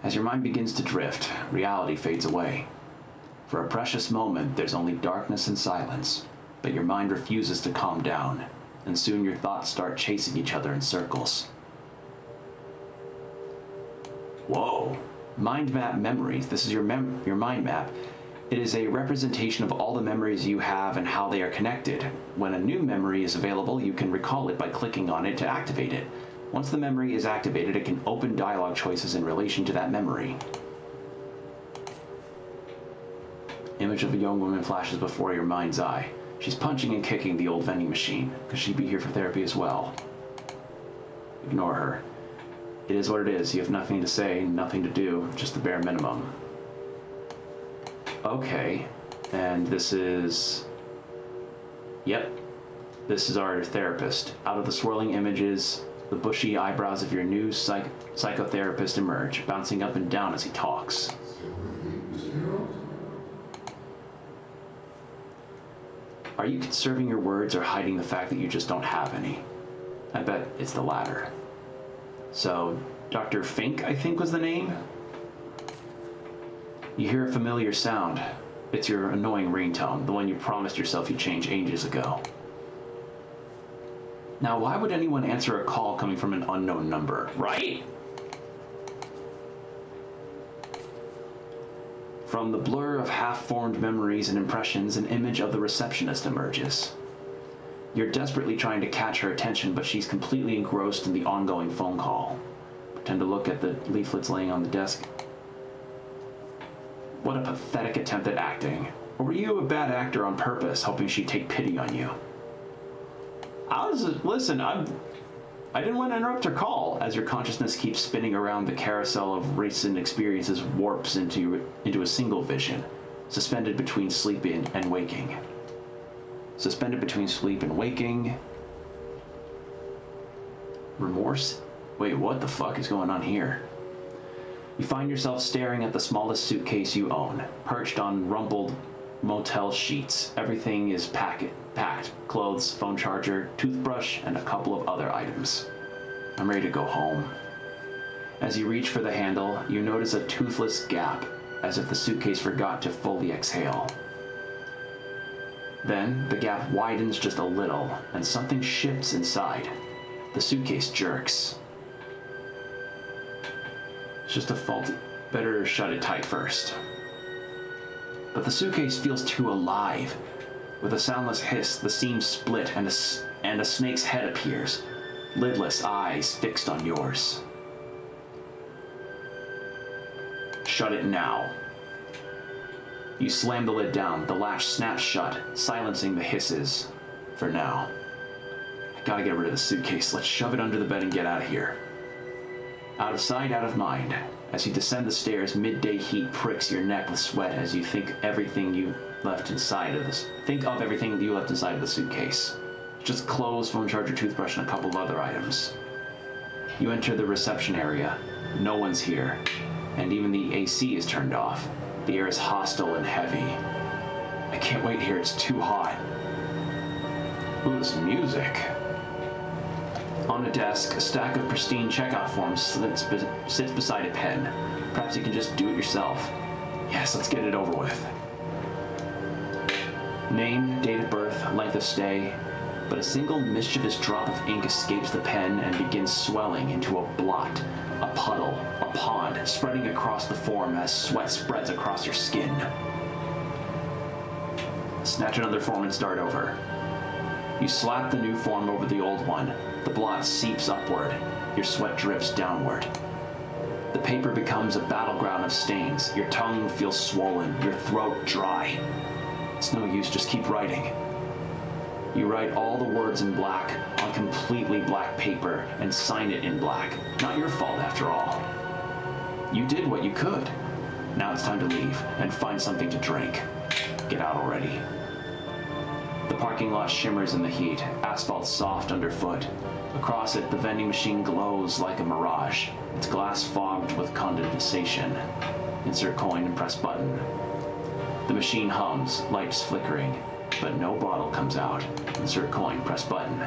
As As your mind begins to drift, reality fades away. For a precious moment, there's only darkness and silence, but your mind refuses to calm down, and soon your thoughts start chasing each other in circles. Whoa! Mind map memories. This is your mind map. It is a representation of all the memories you have and how they are connected. When a new memory is available, you can recall it by clicking on it to activate it. Once the memory is activated, it can open dialogue choices in relation to that memory. Image of a young woman flashes before your mind's eye. She's punching and kicking the old vending machine. Could she be here for therapy as well? Ignore her. It is what it is. You have nothing to say, nothing to do, just the bare minimum. Okay, and this is... Yep, this is our therapist. Out of the swirling images, the bushy eyebrows of your new psychotherapist emerge, bouncing up and down as he talks. Are you conserving your words or hiding the fact that you just don't have any? I bet it's the latter. So, Dr. Fink, I think was the name? You hear a familiar sound. It's your annoying ringtone, the one you promised yourself you'd change ages ago. Now, why would anyone answer a call coming from an unknown number, right? From the blur of half-formed memories and impressions, an image of the receptionist emerges. You're desperately trying to catch her attention, but she's completely engrossed in the ongoing phone call. Pretend to look at the leaflets laying on the desk. What a pathetic attempt at acting. Or were you a bad actor on purpose, hoping she'd take pity on you? Listen, I didn't want to interrupt her call. As your consciousness keeps spinning around, the carousel of recent experiences warps into a single vision, suspended between sleeping and waking. Suspended between sleep and waking. Remorse? Wait, what the fuck is going on here? You find yourself staring at the smallest suitcase you own, perched on rumpled motel sheets. Everything is packed. Clothes, phone charger, toothbrush, and a couple of other items. I'm ready to go home. As you reach for the handle, you notice a toothless gap, as if the suitcase forgot to fully exhale. Then, the gap widens just a little, and something shifts inside. The suitcase jerks. It's just a fault. Better shut it tight first. But the suitcase feels too alive. With a soundless hiss, the seams split and a snake's head appears, lidless eyes fixed on yours. Shut it now. You slam the lid down, the latch snaps shut, silencing the hisses. For now. I gotta get rid of the suitcase. Let's shove it under the bed and get out of here. Out of sight, out of mind. As you descend the stairs, midday heat pricks your neck with sweat as you think of everything you left inside of the suitcase. Just clothes, phone charger, toothbrush, and a couple of other items. You enter the reception area. No one's here, and even the AC is turned off. The air is hostile and heavy. I can't wait here, it's too hot. Ooh, this music. On a desk, a stack of pristine checkout forms sits beside a pen. Perhaps you can just do it yourself. Yes, let's get it over with. Name, date of birth, length of stay, but a single mischievous drop of ink escapes the pen and begins swelling into a blot, a puddle, a pond, spreading across the form as sweat spreads across your skin. Snatch another form and start over. You slap the new form over the old one. The blot seeps upward. Your sweat drips downward. The paper becomes a battleground of stains. Your tongue feels swollen, your throat dry. It's no use, just keep writing. You write all the words in black on completely black paper and sign it in black. Not your fault after all. You did what you could. Now it's time to leave and find something to drink. Get out already. The parking lot shimmers in the heat, asphalt soft underfoot. Across it, the vending machine glows like a mirage, its glass fogged with condensation. Insert coin and press button. The machine hums, lights flickering, but no bottle comes out. Insert coin, press button.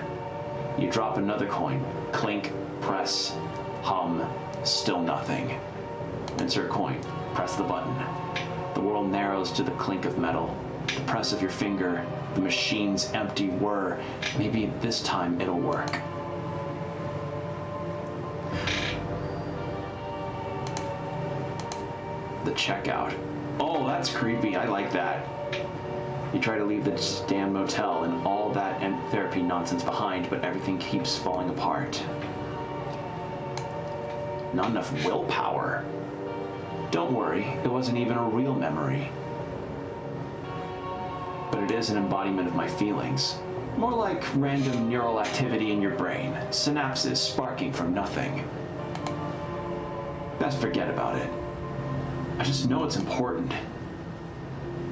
You drop another coin, clink, press, hum, still nothing. Insert coin. Press the button. The world narrows to the clink of metal. The press of your finger. The machine's empty whir. Maybe this time it'll work. The checkout. Oh, that's creepy. I like that. You try to leave the Stan Motel and all that therapy nonsense behind, but everything keeps falling apart. Not enough willpower. Don't worry, it wasn't even a real memory. But it is an embodiment of my feelings. More like random neural activity in your brain. Synapses sparking from nothing. Best forget about it. I just know it's important.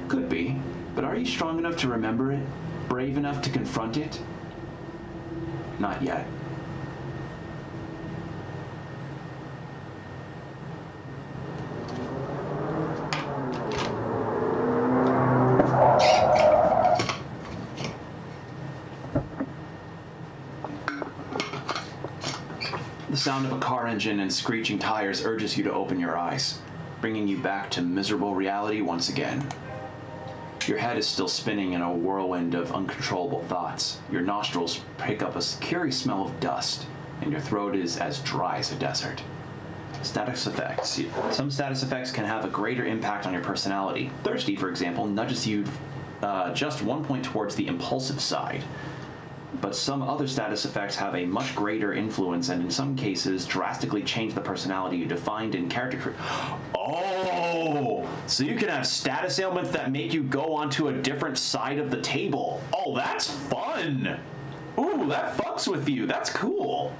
Could be, but are you strong enough to remember it? Brave enough to confront it? Not yet. The sound of a car engine and screeching tires urges you to open your eyes, bringing you back to miserable reality once again. Your head is still spinning in a whirlwind of uncontrollable thoughts. Your nostrils pick up a scary smell of dust, and your throat is as dry as a desert. Status effects. Some status effects can have a greater impact on your personality. Thirsty, for example, nudges you just 1 point towards the impulsive side. But some other status effects have a much greater influence and in some cases drastically change the personality you defined in character. Oh, so you can have status ailments that make you go onto a different side of the table. Oh, that's fun. Ooh, that fucks with you. That's cool.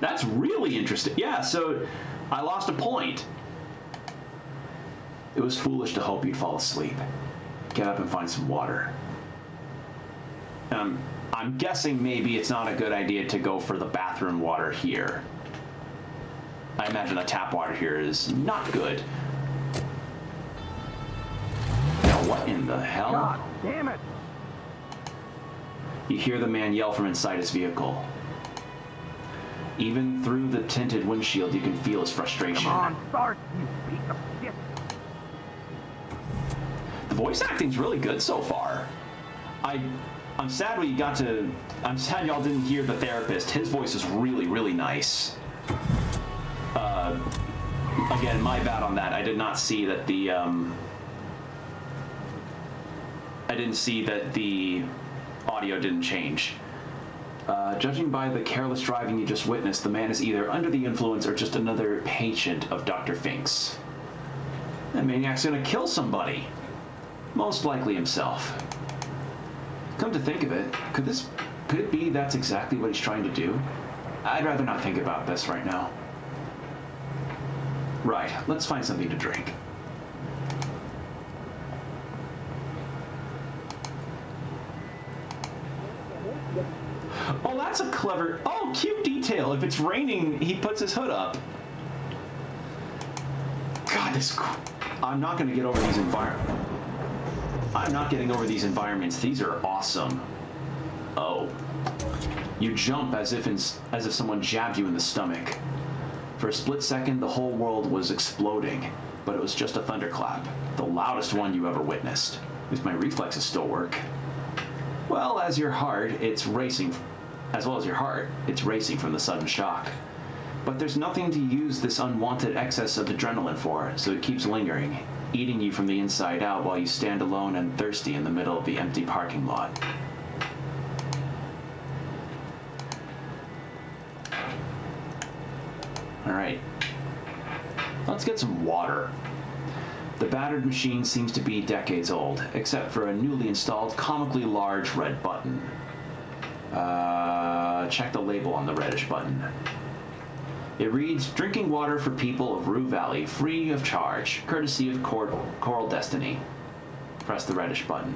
That's really interesting. Yeah, so I lost a point. It was foolish to hope you'd fall asleep. Get up and find some water. I'm guessing maybe it's not a good idea to go for the bathroom water here. I imagine the tap water here is not good. Now what in the hell? God damn it! You hear the man yell from inside his vehicle. Even through the tinted windshield, you can feel his frustration. Come on, start, you piece of shit! The voice acting's really good so far. I'm sad I'm sad y'all didn't hear the therapist. His voice is really, really nice. Again, my bad on that. I did not see that the, I didn't see that the audio didn't change. Judging by the careless driving you just witnessed, the man is either under the influence or just another patient of Dr. Fink's. That maniac's gonna kill somebody. Most likely himself. Come to think of it, could it be that's exactly what he's trying to do? I'd rather not think about this right now. Right, let's find something to drink. Oh, that's a clever, cute detail. If it's raining, he puts his hood up. God, I'm not gonna get over these I'm not getting over these environments. These are awesome. Oh. You jump as if someone jabbed you in the stomach. For a split second, the whole world was exploding, but it was just a thunderclap, the loudest one you ever witnessed. At least my reflexes still work. Well, as well as your heart, it's racing from the sudden shock. But there's nothing to use this unwanted excess of adrenaline for, so it keeps lingering, eating you from the inside out while you stand alone and thirsty in the middle of the empty parking lot. Alright. Let's get some water. The battered machine seems to be decades old, except for a newly installed, comically large red button. Check the label on the reddish button. It reads, "Drinking water for people of Rue Valley, free of charge, courtesy of Coral Destiny." Press the reddish button.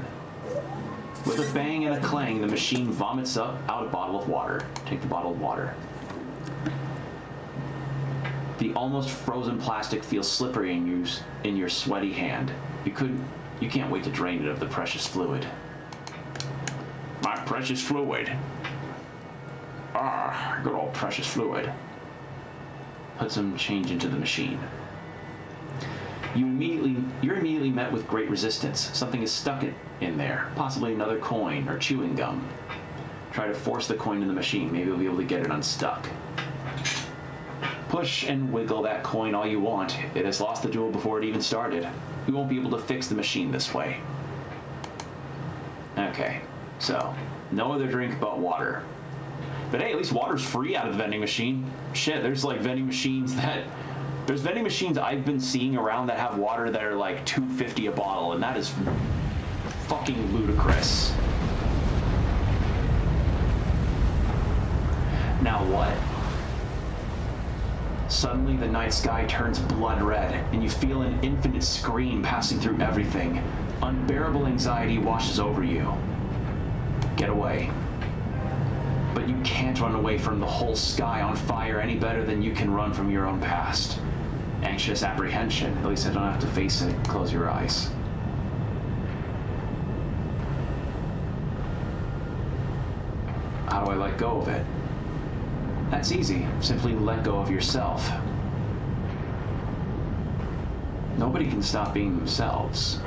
With a bang and a clang, the machine vomits out a bottle of water. Take the bottle of water. The almost frozen plastic feels slippery in your sweaty hand. You can't wait to drain it of the precious fluid. My precious fluid. Ah, good old precious fluid. put some change into the machine. You're immediately met with great resistance. Something is stuck in there, possibly another coin or chewing gum. Try to force the coin in the machine. Maybe you'll be able to get it unstuck. Push and wiggle that coin all you want. It has lost the duel before it even started. You won't be able to fix the machine this way. Okay, so no other drink but water. But hey, at least water's free out of the vending machine. Shit, there's like vending machines that... There's vending machines I've been seeing around that have water that are like $2.50 a bottle, and that is fucking ludicrous. Now what? Suddenly the night sky turns blood red, and you feel an infinite scream passing through everything. Unbearable anxiety washes over you. Get away. But you can't run away from the whole sky on fire any better than you can run from your own past. Anxious apprehension. At least I don't have to face it. Close your eyes. How do I let go of it? That's easy. Simply let go of yourself. Nobody can stop being themselves.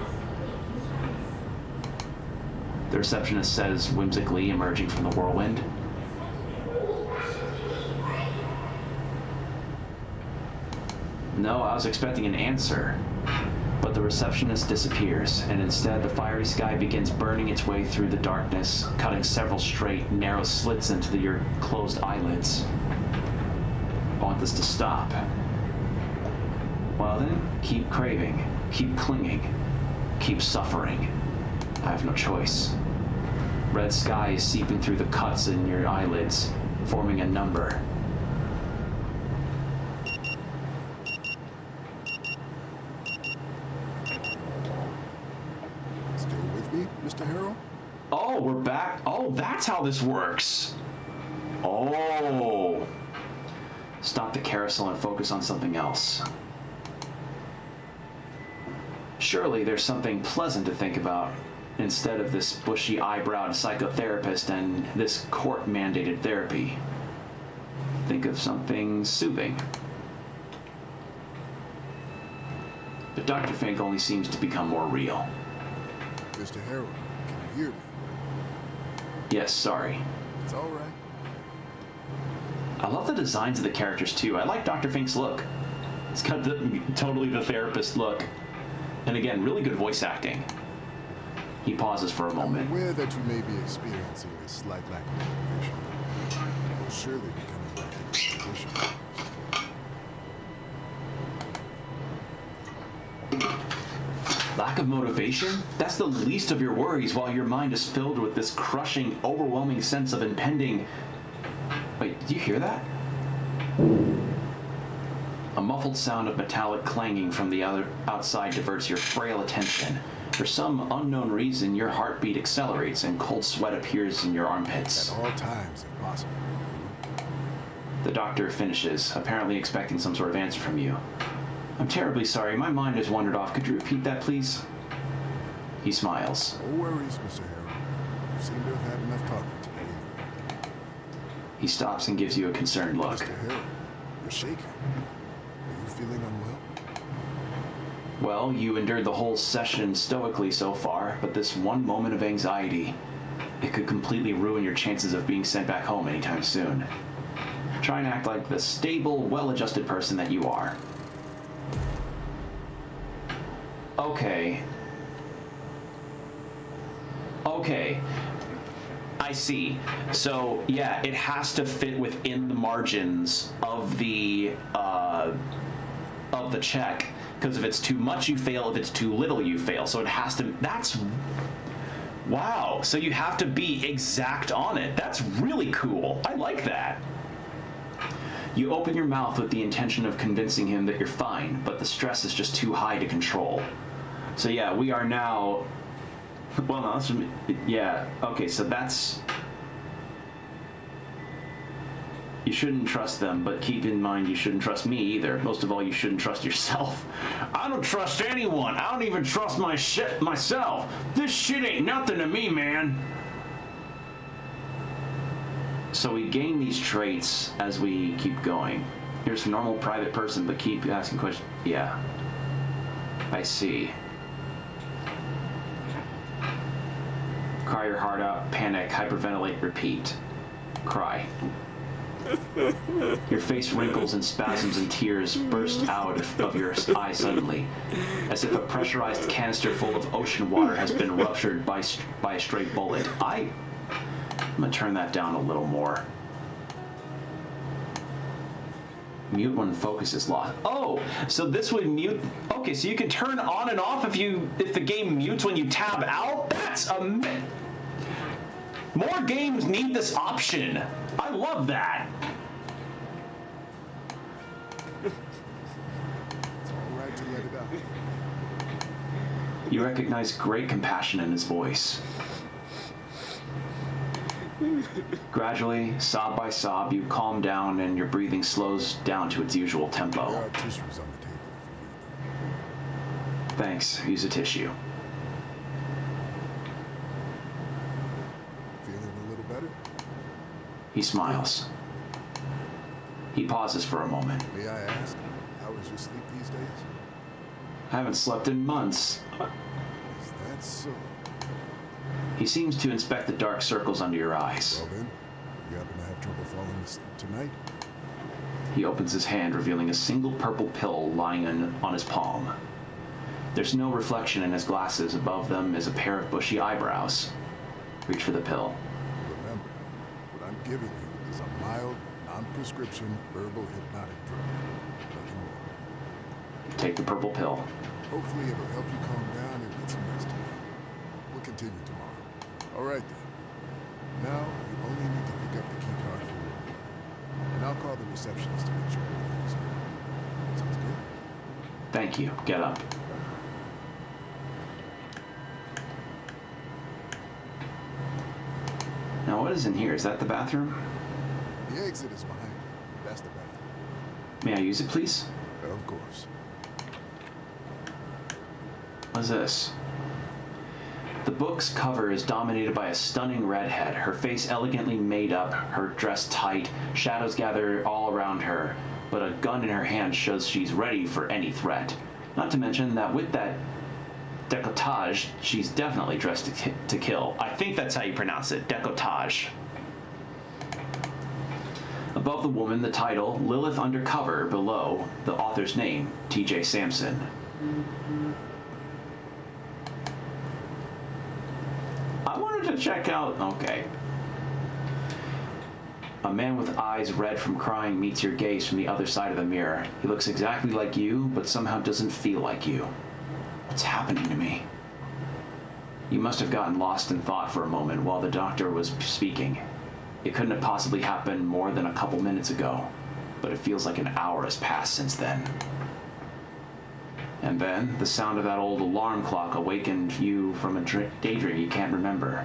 The receptionist says whimsically, emerging from the whirlwind. No, I was expecting an answer. But the receptionist disappears, and instead the fiery sky begins burning its way through the darkness, cutting several straight, narrow slits into your closed eyelids. I want this to stop. Well then, keep craving, keep clinging, keep suffering. I have no choice. Red sky is seeping through the cuts in your eyelids, forming a number. Mr. Harrell? Oh, we're back. Oh, that's how this works. Oh. Stop the carousel and focus on something else. Surely there's something pleasant to think about instead of this bushy-eyebrowed psychotherapist and this court-mandated therapy. Think of something soothing. But Dr. Fink only seems to become more real. Mr. Harrell, can you hear me? Yes, sorry. It's all right. I love the designs of the characters too. I like Dr. Fink's look. It's got totally the therapist look. And again, really good voice acting. He pauses for a moment. I'm aware that you may be experiencing a slight lack of motivation. You will surely be coming back to this condition. Lack of motivation? That's the least of your worries while your mind is filled with this crushing, overwhelming sense of impending... Wait, do you hear that? A muffled sound of metallic clanging from the outside diverts your frail attention. For some unknown reason, your heartbeat accelerates and cold sweat appears in your armpits. At all times, if possible. The doctor finishes, apparently expecting some sort of answer from you. I'm terribly sorry, my mind has wandered off. Could you repeat that, please? He smiles. No worries, Mr. Harrell. You seem to have had enough talk for today. He stops and gives you a concerned look. Mr. Harrell, you're shaking. Are you feeling unwell? Well, you endured the whole session stoically so far, but this one moment of anxiety, it could completely ruin your chances of being sent back home anytime soon. Try and act like the stable, well-adjusted person that you are. Okay. I see. So, yeah, it has to fit within the margins of the check, because if it's too much, you fail. If it's too little, you fail. So it has to... That's... Wow. So you have to be exact on it. That's really cool. I like that. You open your mouth with the intention of convincing him that you're fine, but the stress is just too high to control. So yeah, we are now... Well, no, that's... Yeah, okay, so that's... You shouldn't trust them, but keep in mind you shouldn't trust me either. Most of all, you shouldn't trust yourself. I don't trust anyone. I don't even trust my shit myself. This shit ain't nothing to me, man. So we gain these traits as we keep going. You're just a normal private person, but keep asking questions. Yeah. I see. Cry your heart out, panic, hyperventilate, repeat. Cry. Your face wrinkles and spasms and tears burst out of your eyes suddenly, as if a pressurized canister full of ocean water has been ruptured by a stray bullet. I'm gonna turn that down a little more. Mute when focus is lost. Oh, so this would mute. Okay, so you can turn on and off if the game mutes when you tab out. That's more games need this option. I love that. It's all right to let it out. You recognize great compassion in his voice. Gradually, sob by sob, you calm down and your breathing slows down to its usual There tempo. are tissues on the table if you need them. Thanks, use a tissue. Feeling a little better? He smiles. He pauses for a moment. May I ask, how is your sleep these days? I haven't slept in months. Is that so? He seems to inspect the dark circles under your eyes. Well then, you happen to have trouble falling asleep tonight? He opens his hand, revealing a single purple pill lying on his palm. There's no reflection in his glasses. Above them is a pair of bushy eyebrows. Reach for the pill. Remember, what I'm giving you is a mild, non-prescription, herbal hypnotic drug. Nothing more. Take the purple pill. Hopefully it'll help you calm down and get some rest tonight. We'll continue tomorrow. All right then. Now, you only need to pick up the key card for your room. And I'll call the receptionist to make sure everything is okay. Sounds good? Thank you. Get up. Now, what is in here? Is that the bathroom? The exit is behind you. That's the bathroom. May I use it, please? Of course. What is this? The book's cover is dominated by a stunning redhead, her face elegantly made up, her dress tight, shadows gather all around her, but a gun in her hand shows she's ready for any threat. Not to mention that with that decolletage, she's definitely dressed to kill. I think that's how you pronounce it, decolletage. Above the woman, the title, Lilith Undercover, below, the author's name, T.J. Sampson. I wanted to check out, okay. A man with eyes red from crying meets your gaze from the other side of the mirror. He looks exactly like you, but somehow doesn't feel like you. What's happening to me? You must have gotten lost in thought for a moment while the doctor was speaking. It couldn't have possibly happened more than a couple minutes ago, but it feels like an hour has passed since then. And then, the sound of that old alarm clock awakened you from a daydream you can't remember,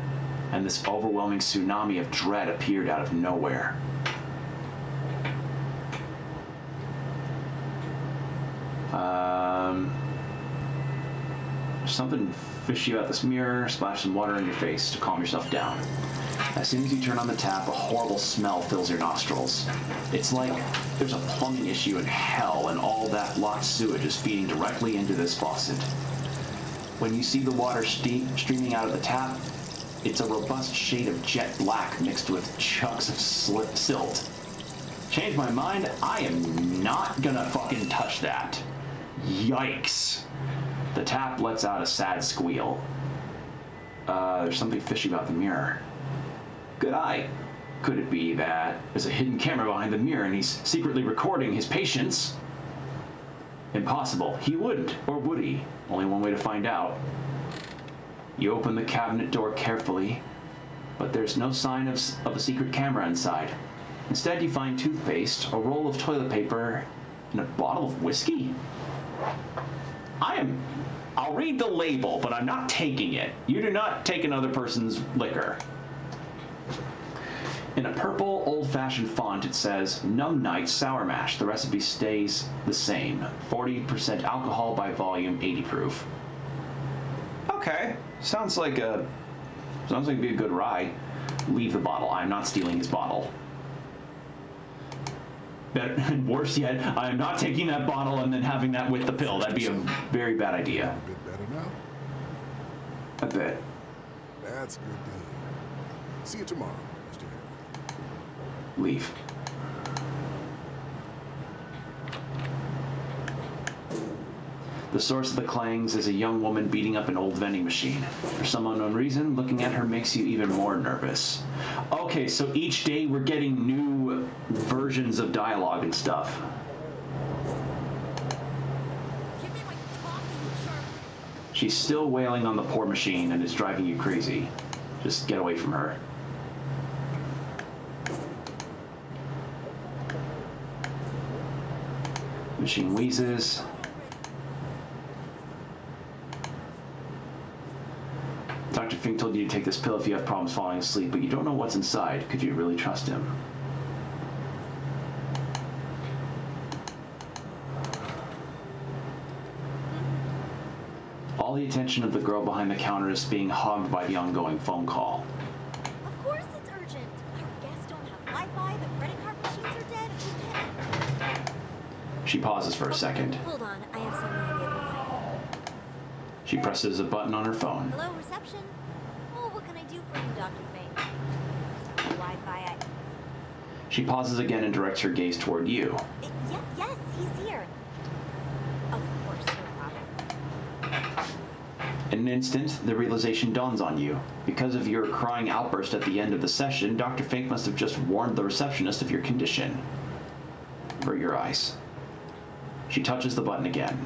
and this overwhelming tsunami of dread appeared out of nowhere. Something fishy about this mirror. Splash some water in your face to calm yourself down. As soon as you turn on the tap, a horrible smell fills your nostrils. It's like there's a plumbing issue in hell and all that blocked sewage is feeding directly into this faucet. When you see the water streaming out of the tap, it's a robust shade of jet black mixed with chunks of silt. Change my mind, I am not gonna fucking touch that. Yikes. The tap lets out a sad squeal. There's something fishy about the mirror. Good eye. Could it be that there's a hidden camera behind the mirror and he's secretly recording his patients? Impossible. He wouldn't, or would he? Only one way to find out. You open the cabinet door carefully, but there's no sign of a secret camera inside. Instead, you find toothpaste, a roll of toilet paper, and a bottle of whiskey? I'll read the label, but I'm not taking it. You do not take another person's liquor. In a purple, old-fashioned font, it says, Numb Night Sour Mash. The recipe stays the same. 40% alcohol by volume, 80 proof. Okay. Sounds like it'd be a good rye. Leave the bottle. I'm not stealing his bottle. Better, and worse yet, I am not taking that bottle and then having that with the pill. That'd be a very bad idea. A bit better now? A bit. That's good to hear. See you tomorrow, Mr. Harry. Leave. The source of the clangs is a young woman beating up an old vending machine. For some unknown reason, looking at her makes you even more nervous. Okay, so each day we're getting new versions of dialogue and stuff. Give me my coffee, you jerk. She's still wailing on the poor machine and is driving you crazy. Just get away from her. Machine wheezes. Dr. Fink told you to take this pill if you have problems falling asleep, but you don't know what's inside. Could you really trust him? All the attention of the girl behind the counter is being hogged by the ongoing phone call. Of course it's urgent. Our guests don't have Wi-Fi, the credit card machines are dead, we can't... She pauses for a second. Hold on, I have someone on the other line. She presses a button on her phone. Hello, reception? Oh, what can I do for you, Dr. Fink? Wi-Fi, She pauses again and directs her gaze toward you. Yes, he's here. Of course, no problem. In an instant, the realization dawns on you. Because of your crying outburst at the end of the session, Dr. Fink must have just warned the receptionist of your condition. Avert your eyes. She touches the button again.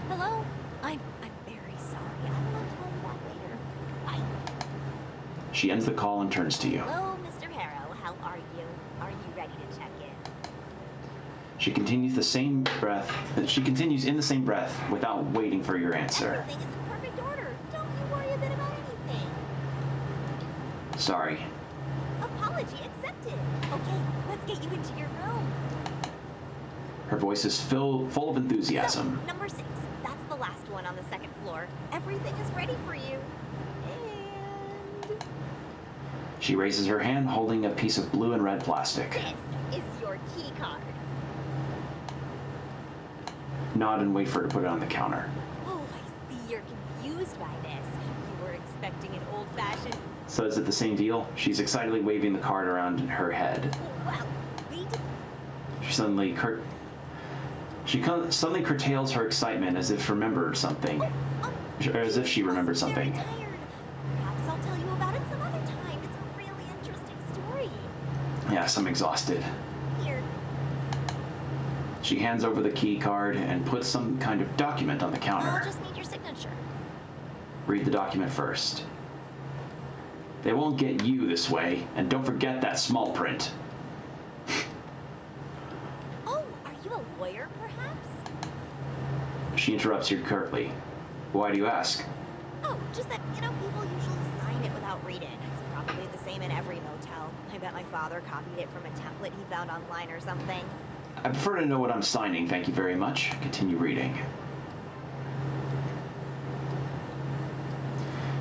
Hello? I'm very sorry. I will have to call you back later. Bye. She ends the call and turns to you. Hello, Mr. Harrow. How are you? Are you ready to check in? She continues in the same breath without waiting for your answer. Everything is in perfect order. Don't you worry a bit about anything. Sorry. Apology accepted. Okay, let's get you into your room. Her voice is full of enthusiasm. So, number 6. That's the last one on the second floor. Everything is ready for you. And She raises her hand holding a piece of blue and red plastic. this is your key card. Nod and wait for her to put it on the counter. Oh, I see you're confused by this. You were expecting an old-fashioned... So is it the same deal? She's excitedly waving the card around in her head. Well, we did... She suddenly curtails her excitement as if remembered something. Or as if she remembered something. I'm very tired. Perhaps I'll tell you about it some other time. It's a really interesting story. Yes, I'm exhausted. Here. She hands over the key card and puts some kind of document on the I'll counter. just need your signature. Read the document first. They won't get you this way, and don't forget that small print. Oh, are you a lawyer, perhaps? She interrupts you curtly. Why do you ask? Oh, just that, people usually sign it without reading. It's probably the same in every motel. I bet my father copied it from a template he found online or something. I prefer to know what I'm signing, thank you very much. Continue reading.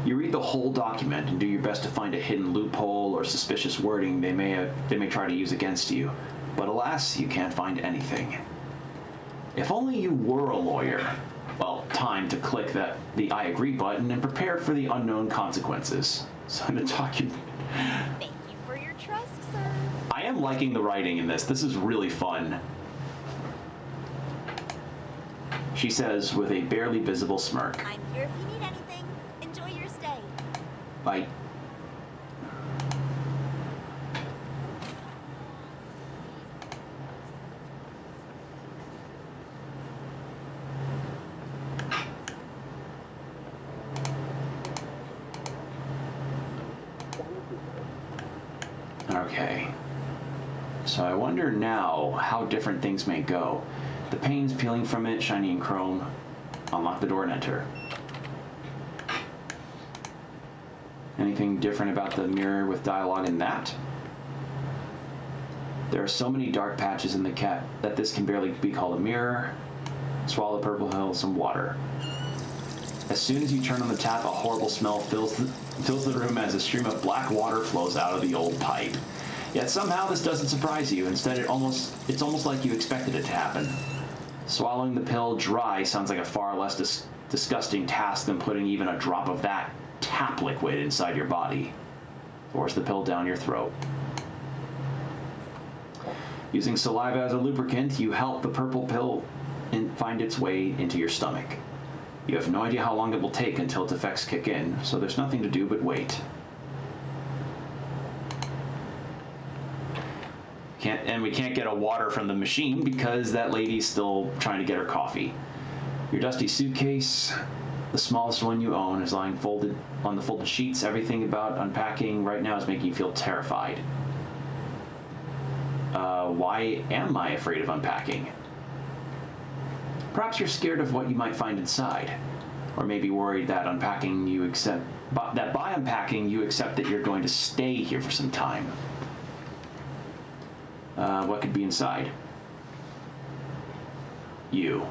You read the whole document and do your best to find a hidden loophole or suspicious wording they may try to use against you. But alas, you can't find anything. If only you were a lawyer. Well, time to click the I agree button and prepare for the unknown consequences. Sign the document. Thank you for your trust, sir. I am liking the writing in this. This is really fun. She says with a barely visible smirk. I'm here if you need anything. Enjoy your stay. Bye. Okay. So I wonder now how different things may go. The panes peeling from it, shiny and chrome. Unlock the door and enter. Anything different about the mirror with dialogue in that? There are so many dark patches in the cat that this can barely be called a mirror. Swallow the purple hill, some water. As soon as you turn on the tap, a horrible smell fills the room as a stream of black water flows out of the old pipe. Yet somehow this doesn't surprise you. Instead, it's almost like you expected it to happen. Swallowing the pill dry sounds like a far less disgusting task than putting even a drop of that tap liquid inside your body. Force the pill down your throat. Using saliva as a lubricant, you help the purple pill find its way into your stomach. You have no idea how long it will take until its effects kick in, so there's nothing to do but wait. We can't get a water from the machine because that lady's still trying to get her coffee. Your dusty suitcase, the smallest one you own, is lying folded on the folded sheets. Everything about unpacking right now is making you feel terrified. Why am I afraid of unpacking? Perhaps you're scared of what you might find inside, or maybe worried that by unpacking you accept that you're going to stay here for some time. What could be inside? You.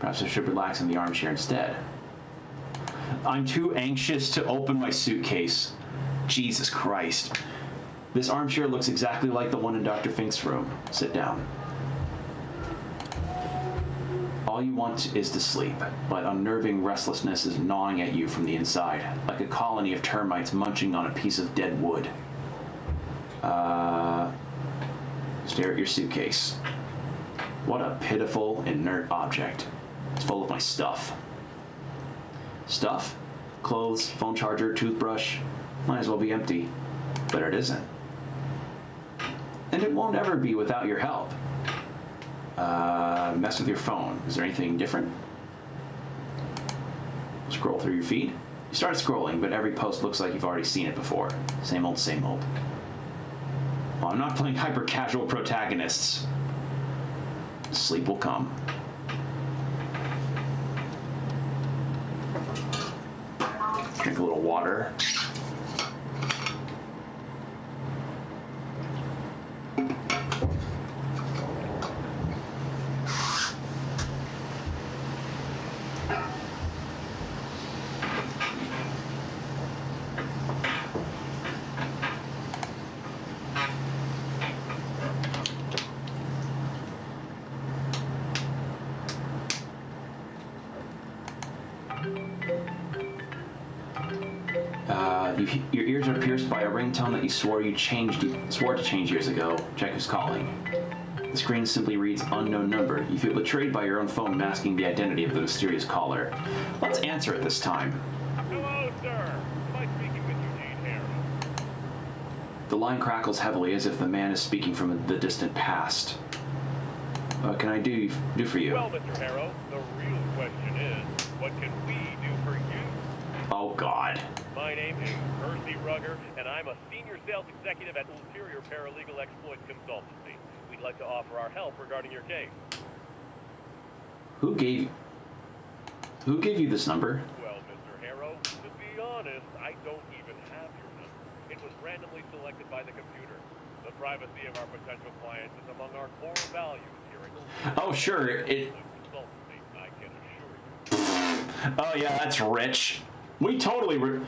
Perhaps I should relax in the armchair instead. I'm too anxious to open my suitcase. Jesus Christ. This armchair looks exactly like the one in Dr. Fink's room. Sit down. All you want is to sleep, but unnerving restlessness is gnawing at you from the inside, like a colony of termites munching on a piece of dead wood. Stare at your suitcase. What a pitiful, inert object. It's full of my stuff. Stuff? Clothes, phone charger, toothbrush. Might as well be empty. But it isn't. And it won't ever be without your help. Mess with your phone. Is there anything different? Scroll through your feed. You start scrolling, but every post looks like you've already seen it before. Same old, same old. Well, I'm not playing hyper-casual protagonists. Sleep will come. Drink a little water. Your ears are pierced by a ringtone that you swore to change years ago. Check who's calling. The screen simply reads unknown number. You feel betrayed by your own phone masking the identity of the mysterious caller. Let's answer it this time. Hello, sir. Am I speaking with Eugene Harrow? The line crackles heavily as if the man is speaking from the distant past. What can I do for you? Well, Mr. Harrow, the real question is, what can we do for you? Oh, God. My name is Percy Rugger, and I'm a senior sales executive at Ulterior Paralegal Exploits Consultancy. We'd like to offer our help regarding your case. Who gave you this number? Well, Mr. Harrow, to be honest, I don't even have your number. It was randomly selected by the computer. The privacy of our potential clients is among our core values here at Ulterior Oh, sure. Consultancy, I can assure you. Oh, yeah, that's rich. We totally...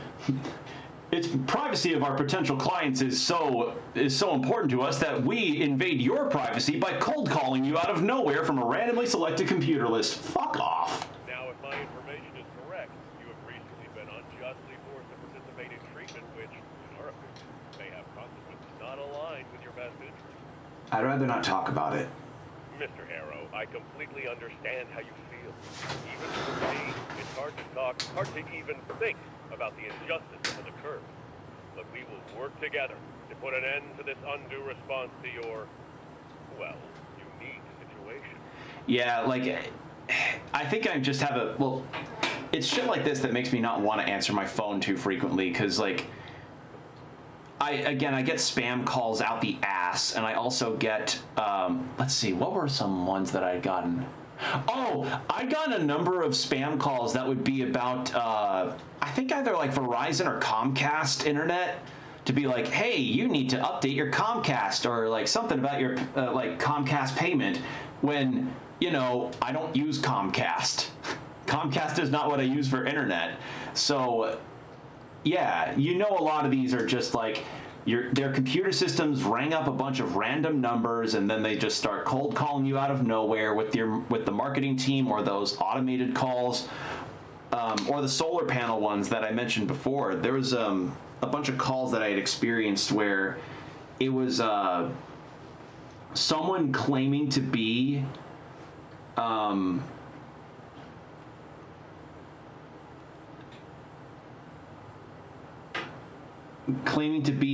It's privacy of our potential clients is so important to us that we invade your privacy by cold calling you out of nowhere from a randomly selected computer list. Fuck off. Now, if my information is correct, you have recently been unjustly forced to participate in treatment which, in our opinion, may have consequences not aligned with your best interests. I'd rather not talk about it. Mr. Harrow, I completely understand how you feel. Even for me, it's hard to talk, hard to even think about the injustice that has occurred. But we will work together to put an end to this undue response to your, well, unique situation. Yeah, like, I think I just have it's shit like this that makes me not want to answer my phone too frequently, because, like, I get spam calls out the ass, and I also get, let's see, what were some ones that I'd gotten? Oh, I'd gotten a number of spam calls that would be about, I think either like Verizon or Comcast internet, to be like, hey, you need to update your Comcast, or like something about your, like Comcast payment, when, you know, I don't use Comcast. Comcast is not what I use for internet. So, yeah, you know, a lot of these are just like, their computer systems rang up a bunch of random numbers, and then they just start cold calling you out of nowhere with the marketing team, or those automated calls, or the solar panel ones that I mentioned before. There was a bunch of calls that I had experienced where it was someone claiming to be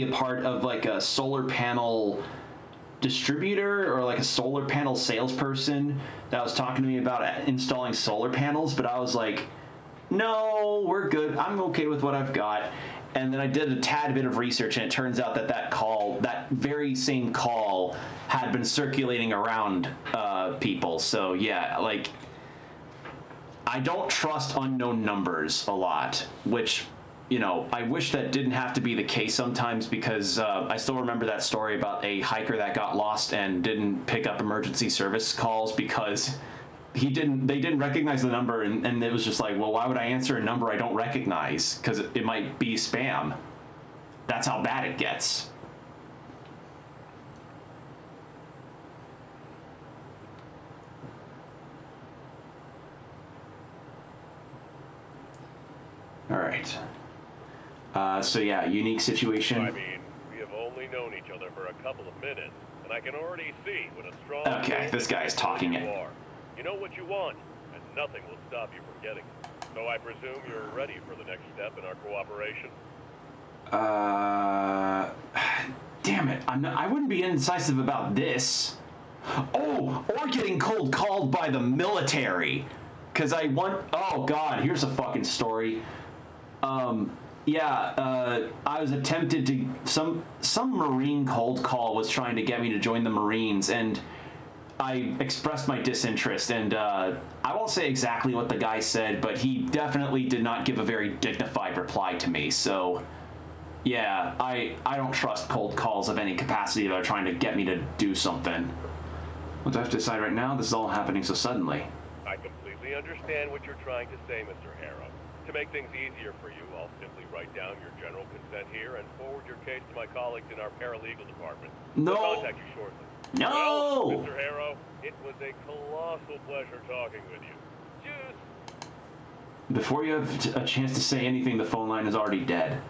a part of like a solar panel distributor, or like a solar panel salesperson that was talking to me about installing solar panels, but I was like, no, we're good. I'm okay with what I've got. And then I did a tad bit of research, and it turns out that very same call had been circulating around people. So yeah, like, I don't trust unknown numbers a lot, which, you know, I wish that didn't have to be the case sometimes, because I still remember that story about a hiker that got lost and didn't pick up emergency service calls because they didn't recognize the number, and it was just like, well, why would I answer a number I don't recognize? Because it might be spam. That's how bad it gets. All right. So yeah, unique situation. I mean, we have only known each other for a couple of minutes, and I can already see what a strong... Okay, this guy's talking you it. are. You know what you want, and nothing will stop you from getting it. So I presume you're ready for the next step in our cooperation? Damn it, I wouldn't be indecisive about this. Oh, or getting cold called by the military. Because oh God, here's a fucking story. I was attempted to, some Marine cold call was trying to get me to join the Marines, and I expressed my disinterest, and I won't say exactly what the guy said, but he definitely did not give a very dignified reply to me. So yeah, I don't trust cold calls of any capacity that are trying to get me to do something. What do I have to decide right now? This is all happening so suddenly. I completely understand what you're trying to say, Mr. Harrow. To make things easier for you, I'll simply write down your general consent here and forward your case to my colleagues in our paralegal department. No. They'll contact you shortly. No! Well, Mr. Harrow, it was a colossal pleasure talking with you. Cheers! Before you have a chance to say anything, the phone line is already dead.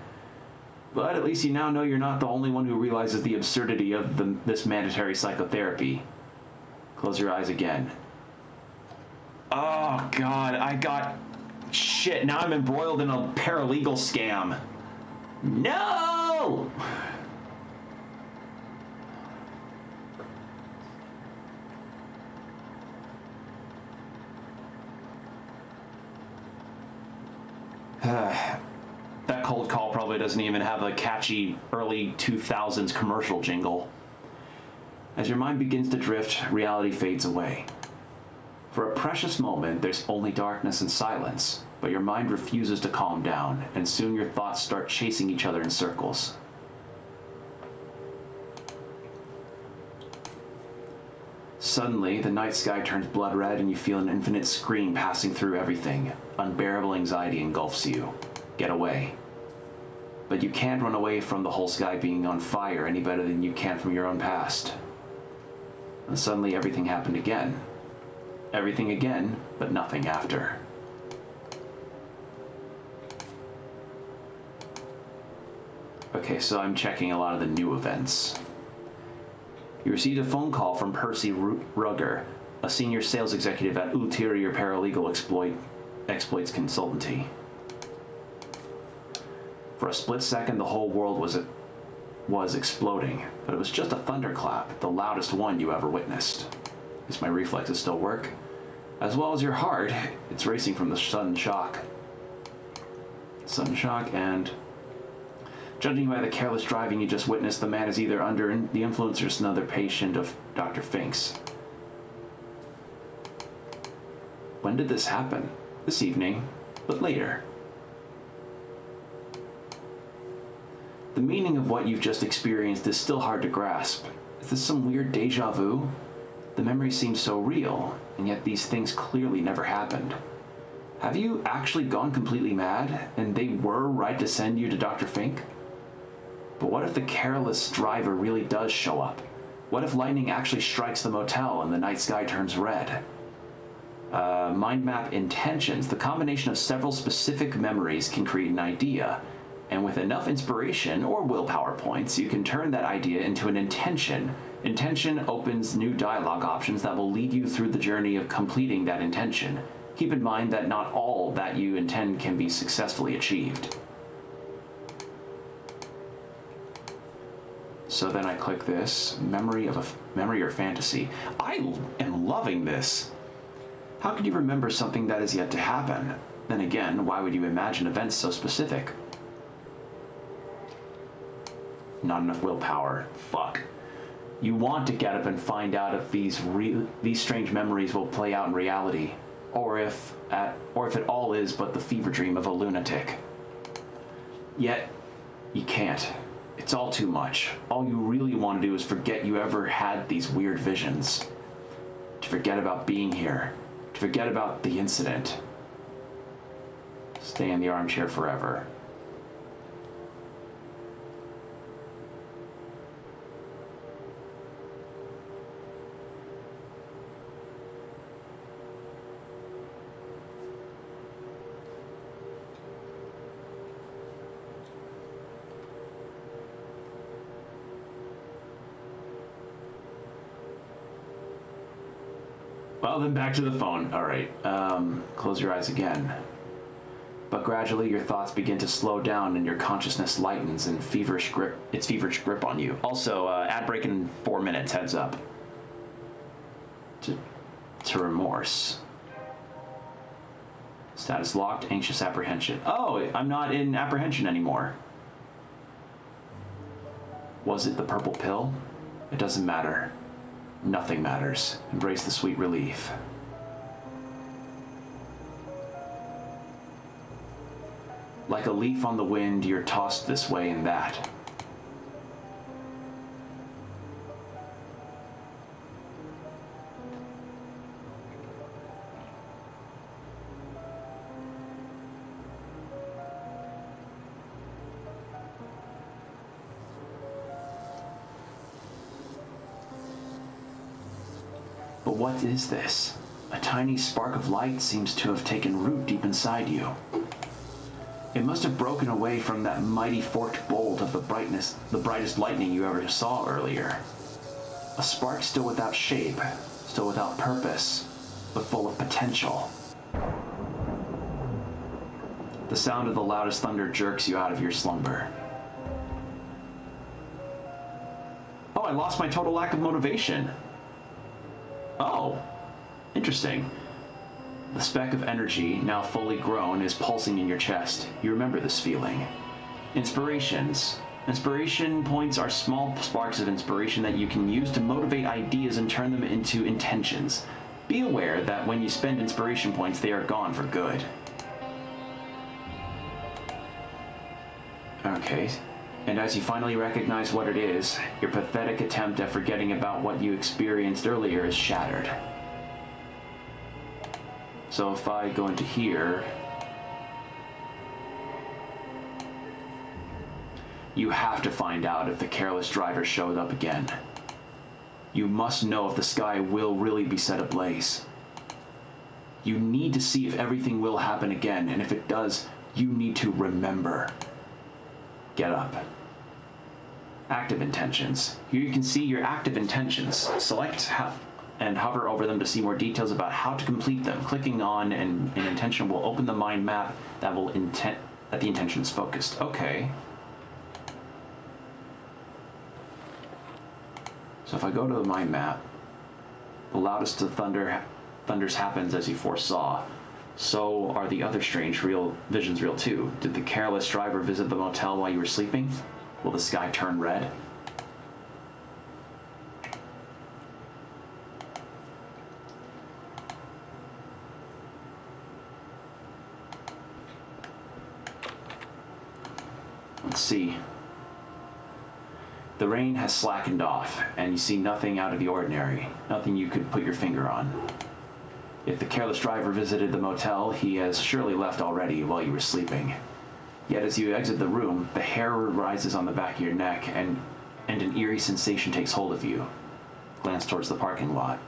But at least you now know you're not the only one who realizes the absurdity of this mandatory psychotherapy. Close your eyes again. Oh God, shit, now I'm embroiled in a paralegal scam. No! That cold call probably doesn't even have a catchy early 2000s commercial jingle. As your mind begins to drift, reality fades away. For a precious moment, there's only darkness and silence, but your mind refuses to calm down, and soon your thoughts start chasing each other in circles. Suddenly, the night sky turns blood red, and you feel an infinite scream passing through everything. Unbearable anxiety engulfs you. Get away. But you can't run away from the whole sky being on fire any better than you can from your own past. And suddenly everything happened again. Everything again, but nothing after. Okay, so I'm checking a lot of the new events. You received a phone call from Percy Rugger, a senior sales executive at Ulterior Paralegal Exploits Consultancy. For a split second, the whole world was exploding, but it was just a thunderclap, the loudest one you ever witnessed. Does my reflexes still work? As well as your heart, it's racing from the sudden shock. Sudden shock, and judging by the careless driving you just witnessed, the man is either under the influence or just another patient of Dr. Fink's. When did this happen? This evening, but later. The meaning of what you've just experienced is still hard to grasp. Is this some weird deja vu? The memory seems so real, and yet these things clearly never happened. Have you actually gone completely mad, and they were right to send you to Dr. Fink? But what if the careless driver really does show up? What if lightning actually strikes the motel and the night sky turns red? Mind map intentions. The combination of several specific memories can create an idea, and with enough inspiration or willpower points, you can turn that idea into an intention. Intention opens new dialogue options that will lead you through the journey of completing that intention. Keep in mind that not all that you intend can be successfully achieved. So then I click this, memory or fantasy. I am loving this. How could you remember something that is yet to happen? Then again, why would you imagine events so specific? Not enough willpower. Fuck. You want to get up and find out if these strange memories will play out in reality, or if it all is but the fever dream of a lunatic. Yet, you can't. It's all too much. All you really want to do is forget you ever had these weird visions. To forget about being here. To forget about the incident. Stay in the armchair forever. Well, then back to the phone. All right. Close your eyes again. But gradually your thoughts begin to slow down and your consciousness lightens in feverish grip on you. Also, ad break in 4 minutes, heads up. To remorse. Status locked, anxious apprehension. Oh, I'm not in apprehension anymore. Was it the purple pill? It doesn't matter. Nothing matters. Embrace the sweet relief. Like a leaf on the wind, you're tossed this way and that. But what is this? A tiny spark of light seems to have taken root deep inside you. It must have broken away from that mighty forked bolt of the brightest lightning you ever saw earlier. A spark still without shape, still without purpose, but full of potential. The sound of the loudest thunder jerks you out of your slumber. Oh, I lost my total lack of motivation. Oh, interesting. The speck of energy, now fully grown, is pulsing in your chest. You remember this feeling. Inspirations. Inspiration points are small sparks of inspiration that you can use to motivate ideas and turn them into intentions. Be aware that when you spend inspiration points, they are gone for good. Okay. And as you finally recognize what it is, your pathetic attempt at forgetting about what you experienced earlier is shattered. So if I go into here, you have to find out if the careless driver showed up again. You must know if the sky will really be set ablaze. You need to see if everything will happen again, and if it does, you need to remember. Get up. Active intentions. Here you can see your active intentions. Select and hover over them to see more details about how to complete them. Clicking on an intention will open the mind map that the intention is focused. Okay. So if I go to the mind map, the loudest of thunders happens as you foresaw. So are the other strange visions real too? Did the careless driver visit the motel while you were sleeping? Will the sky turn red? Let's see. The rain has slackened off, and you see nothing out of the ordinary, nothing you could put your finger on. If the careless driver visited the motel, he has surely left already while you were sleeping. Yet as you exit the room, the hair rises on the back of your neck and an eerie sensation takes hold of you. Glance towards the parking lot.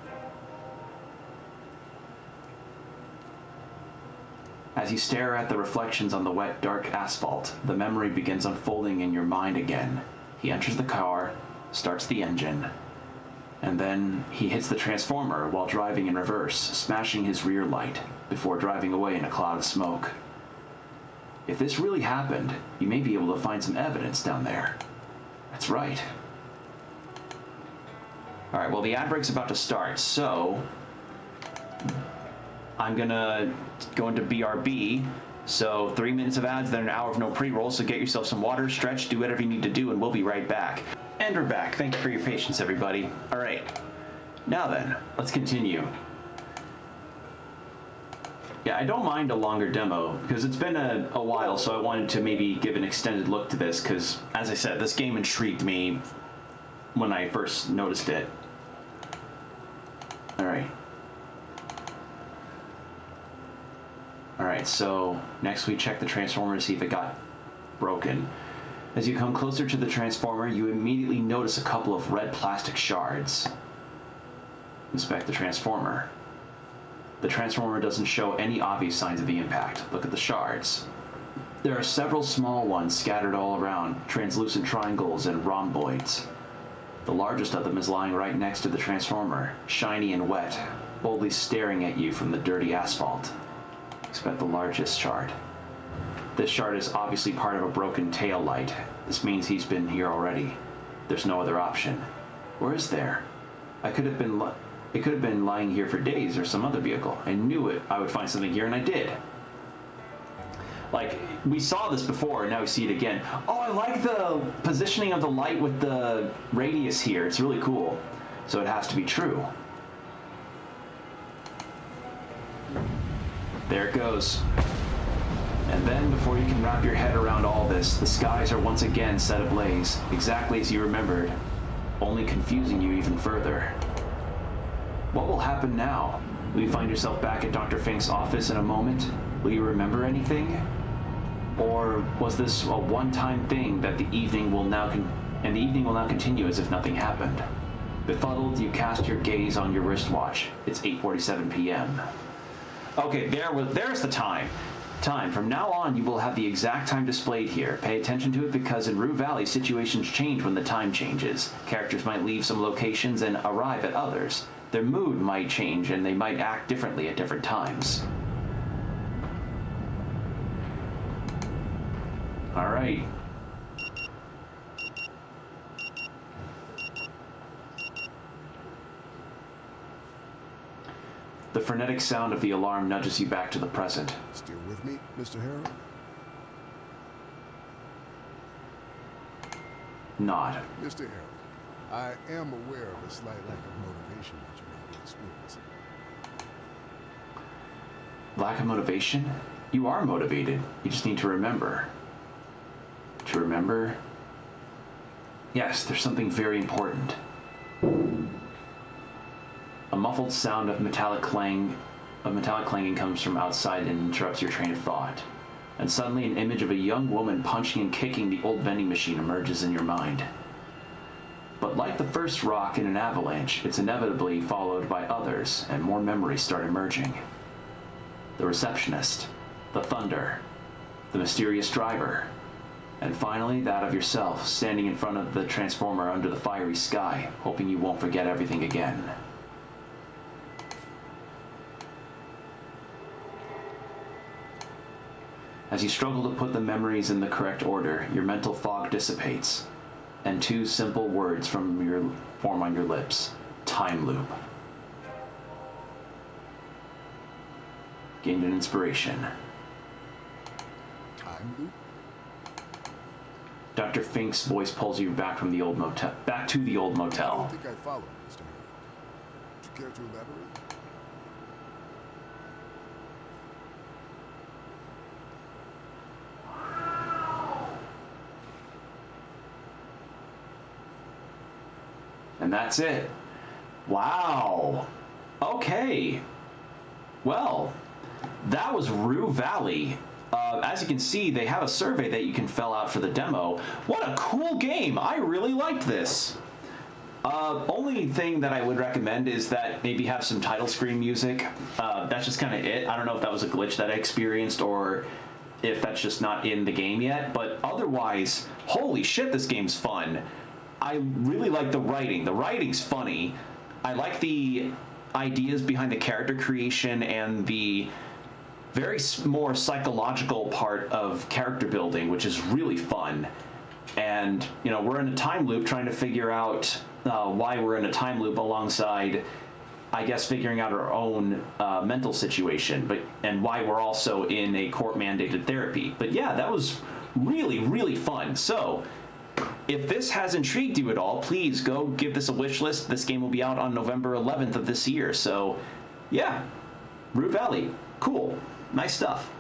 As you stare at the reflections on the wet, dark asphalt, the memory begins unfolding in your mind again. He enters the car, starts the engine, and then he hits the transformer while driving in reverse, smashing his rear light before driving away in a cloud of smoke. If this really happened, you may be able to find some evidence down there. That's right. Alright, well the ad break's about to start, so I'm gonna go into BRB. So 3 minutes of ads, then an hour of no pre-roll, so get yourself some water, stretch, do whatever you need to do, and we'll be right back. And we're back. Thank you for your patience, everybody. Alright, now then, let's continue. Yeah, I don't mind a longer demo, because it's been a while, so I wanted to maybe give an extended look to this, because, as I said, this game intrigued me when I first noticed it. Alright. Alright, so next we check the transformer to see if it got broken. As you come closer to the transformer, you immediately notice a couple of red plastic shards. Inspect the transformer. The transformer doesn't show any obvious signs of the impact. Look at the shards. There are several small ones scattered all around, translucent triangles and rhomboids. The largest of them is lying right next to the transformer, shiny and wet, boldly staring at you from the dirty asphalt. Expect the largest shard. This shard is obviously part of a broken tail light. This means he's been here already. There's no other option. Or is there? It could have been lying here for days or some other vehicle. I knew it. I would find something here, and I did. Like, we saw this before, and now we see it again. Oh, I like the positioning of the light with the radius here. It's really cool. So it has to be true. There it goes. And then, before you can wrap your head around all this, the skies are once again set ablaze, exactly as you remembered, only confusing you even further. What will happen now? Will you find yourself back at Dr. Fink's office in a moment? Will you remember anything? Or was this a one-time thing that the evening will now continue as if nothing happened? Befuddled, you cast your gaze on your wristwatch. It's 8:47 p.m. Okay, there's the time. From now on, you will have the exact time displayed here. Pay attention to it because in Rue Valley, situations change when the time changes. Characters might leave some locations and arrive at others. Their mood might change and they might act differently at different times. All right. The frenetic sound of the alarm nudges you back to the present. Still with me, Mr. Harrow? Nod. Mr. Harrow, I am aware of a slight lack of motivation that you may be experiencing. Lack of motivation? You are motivated. You just need to remember. To remember? Yes, there's something very important. A muffled sound of metallic clanging comes from outside and interrupts your train of thought. And suddenly an image of a young woman punching and kicking the old vending machine emerges in your mind. But like the first rock in an avalanche, it's inevitably followed by others, and more memories start emerging. The receptionist, the thunder, the mysterious driver, and finally that of yourself, standing in front of the transformer under the fiery sky, hoping you won't forget everything again. As you struggle to put the memories in the correct order, your mental fog dissipates, and two simple words form on your lips. Time loop. Gained an inspiration. Time loop? Dr. Fink's voice pulls you back from the old motel, back to the old I motel. don't think I follow, Mr. Harrow. Would you care to elaborate? And that's it. Wow. Okay. Well, that was Rue Valley. as you can see, they have a survey that you can fill out for the demo. What a cool game! I really liked this. Only thing that I would recommend is that maybe have some title screen music. That's just kind of it. I don't know if that was a glitch that I experienced or if that's just not in the game yet, but otherwise, holy shit, this game's fun. I really like the writing. The writing's funny. I like the ideas behind the character creation and the very more psychological part of character building, which is really fun. And, you know, we're in a time loop trying to figure out why we're in a time loop alongside, I guess, figuring out our own mental situation, and why we're also in a court-mandated therapy. But yeah, that was really, really fun. So, if this has intrigued you at all, please go give this a wish list. This game will be out on November 11th of this year. So, yeah, Root Valley, cool, nice stuff.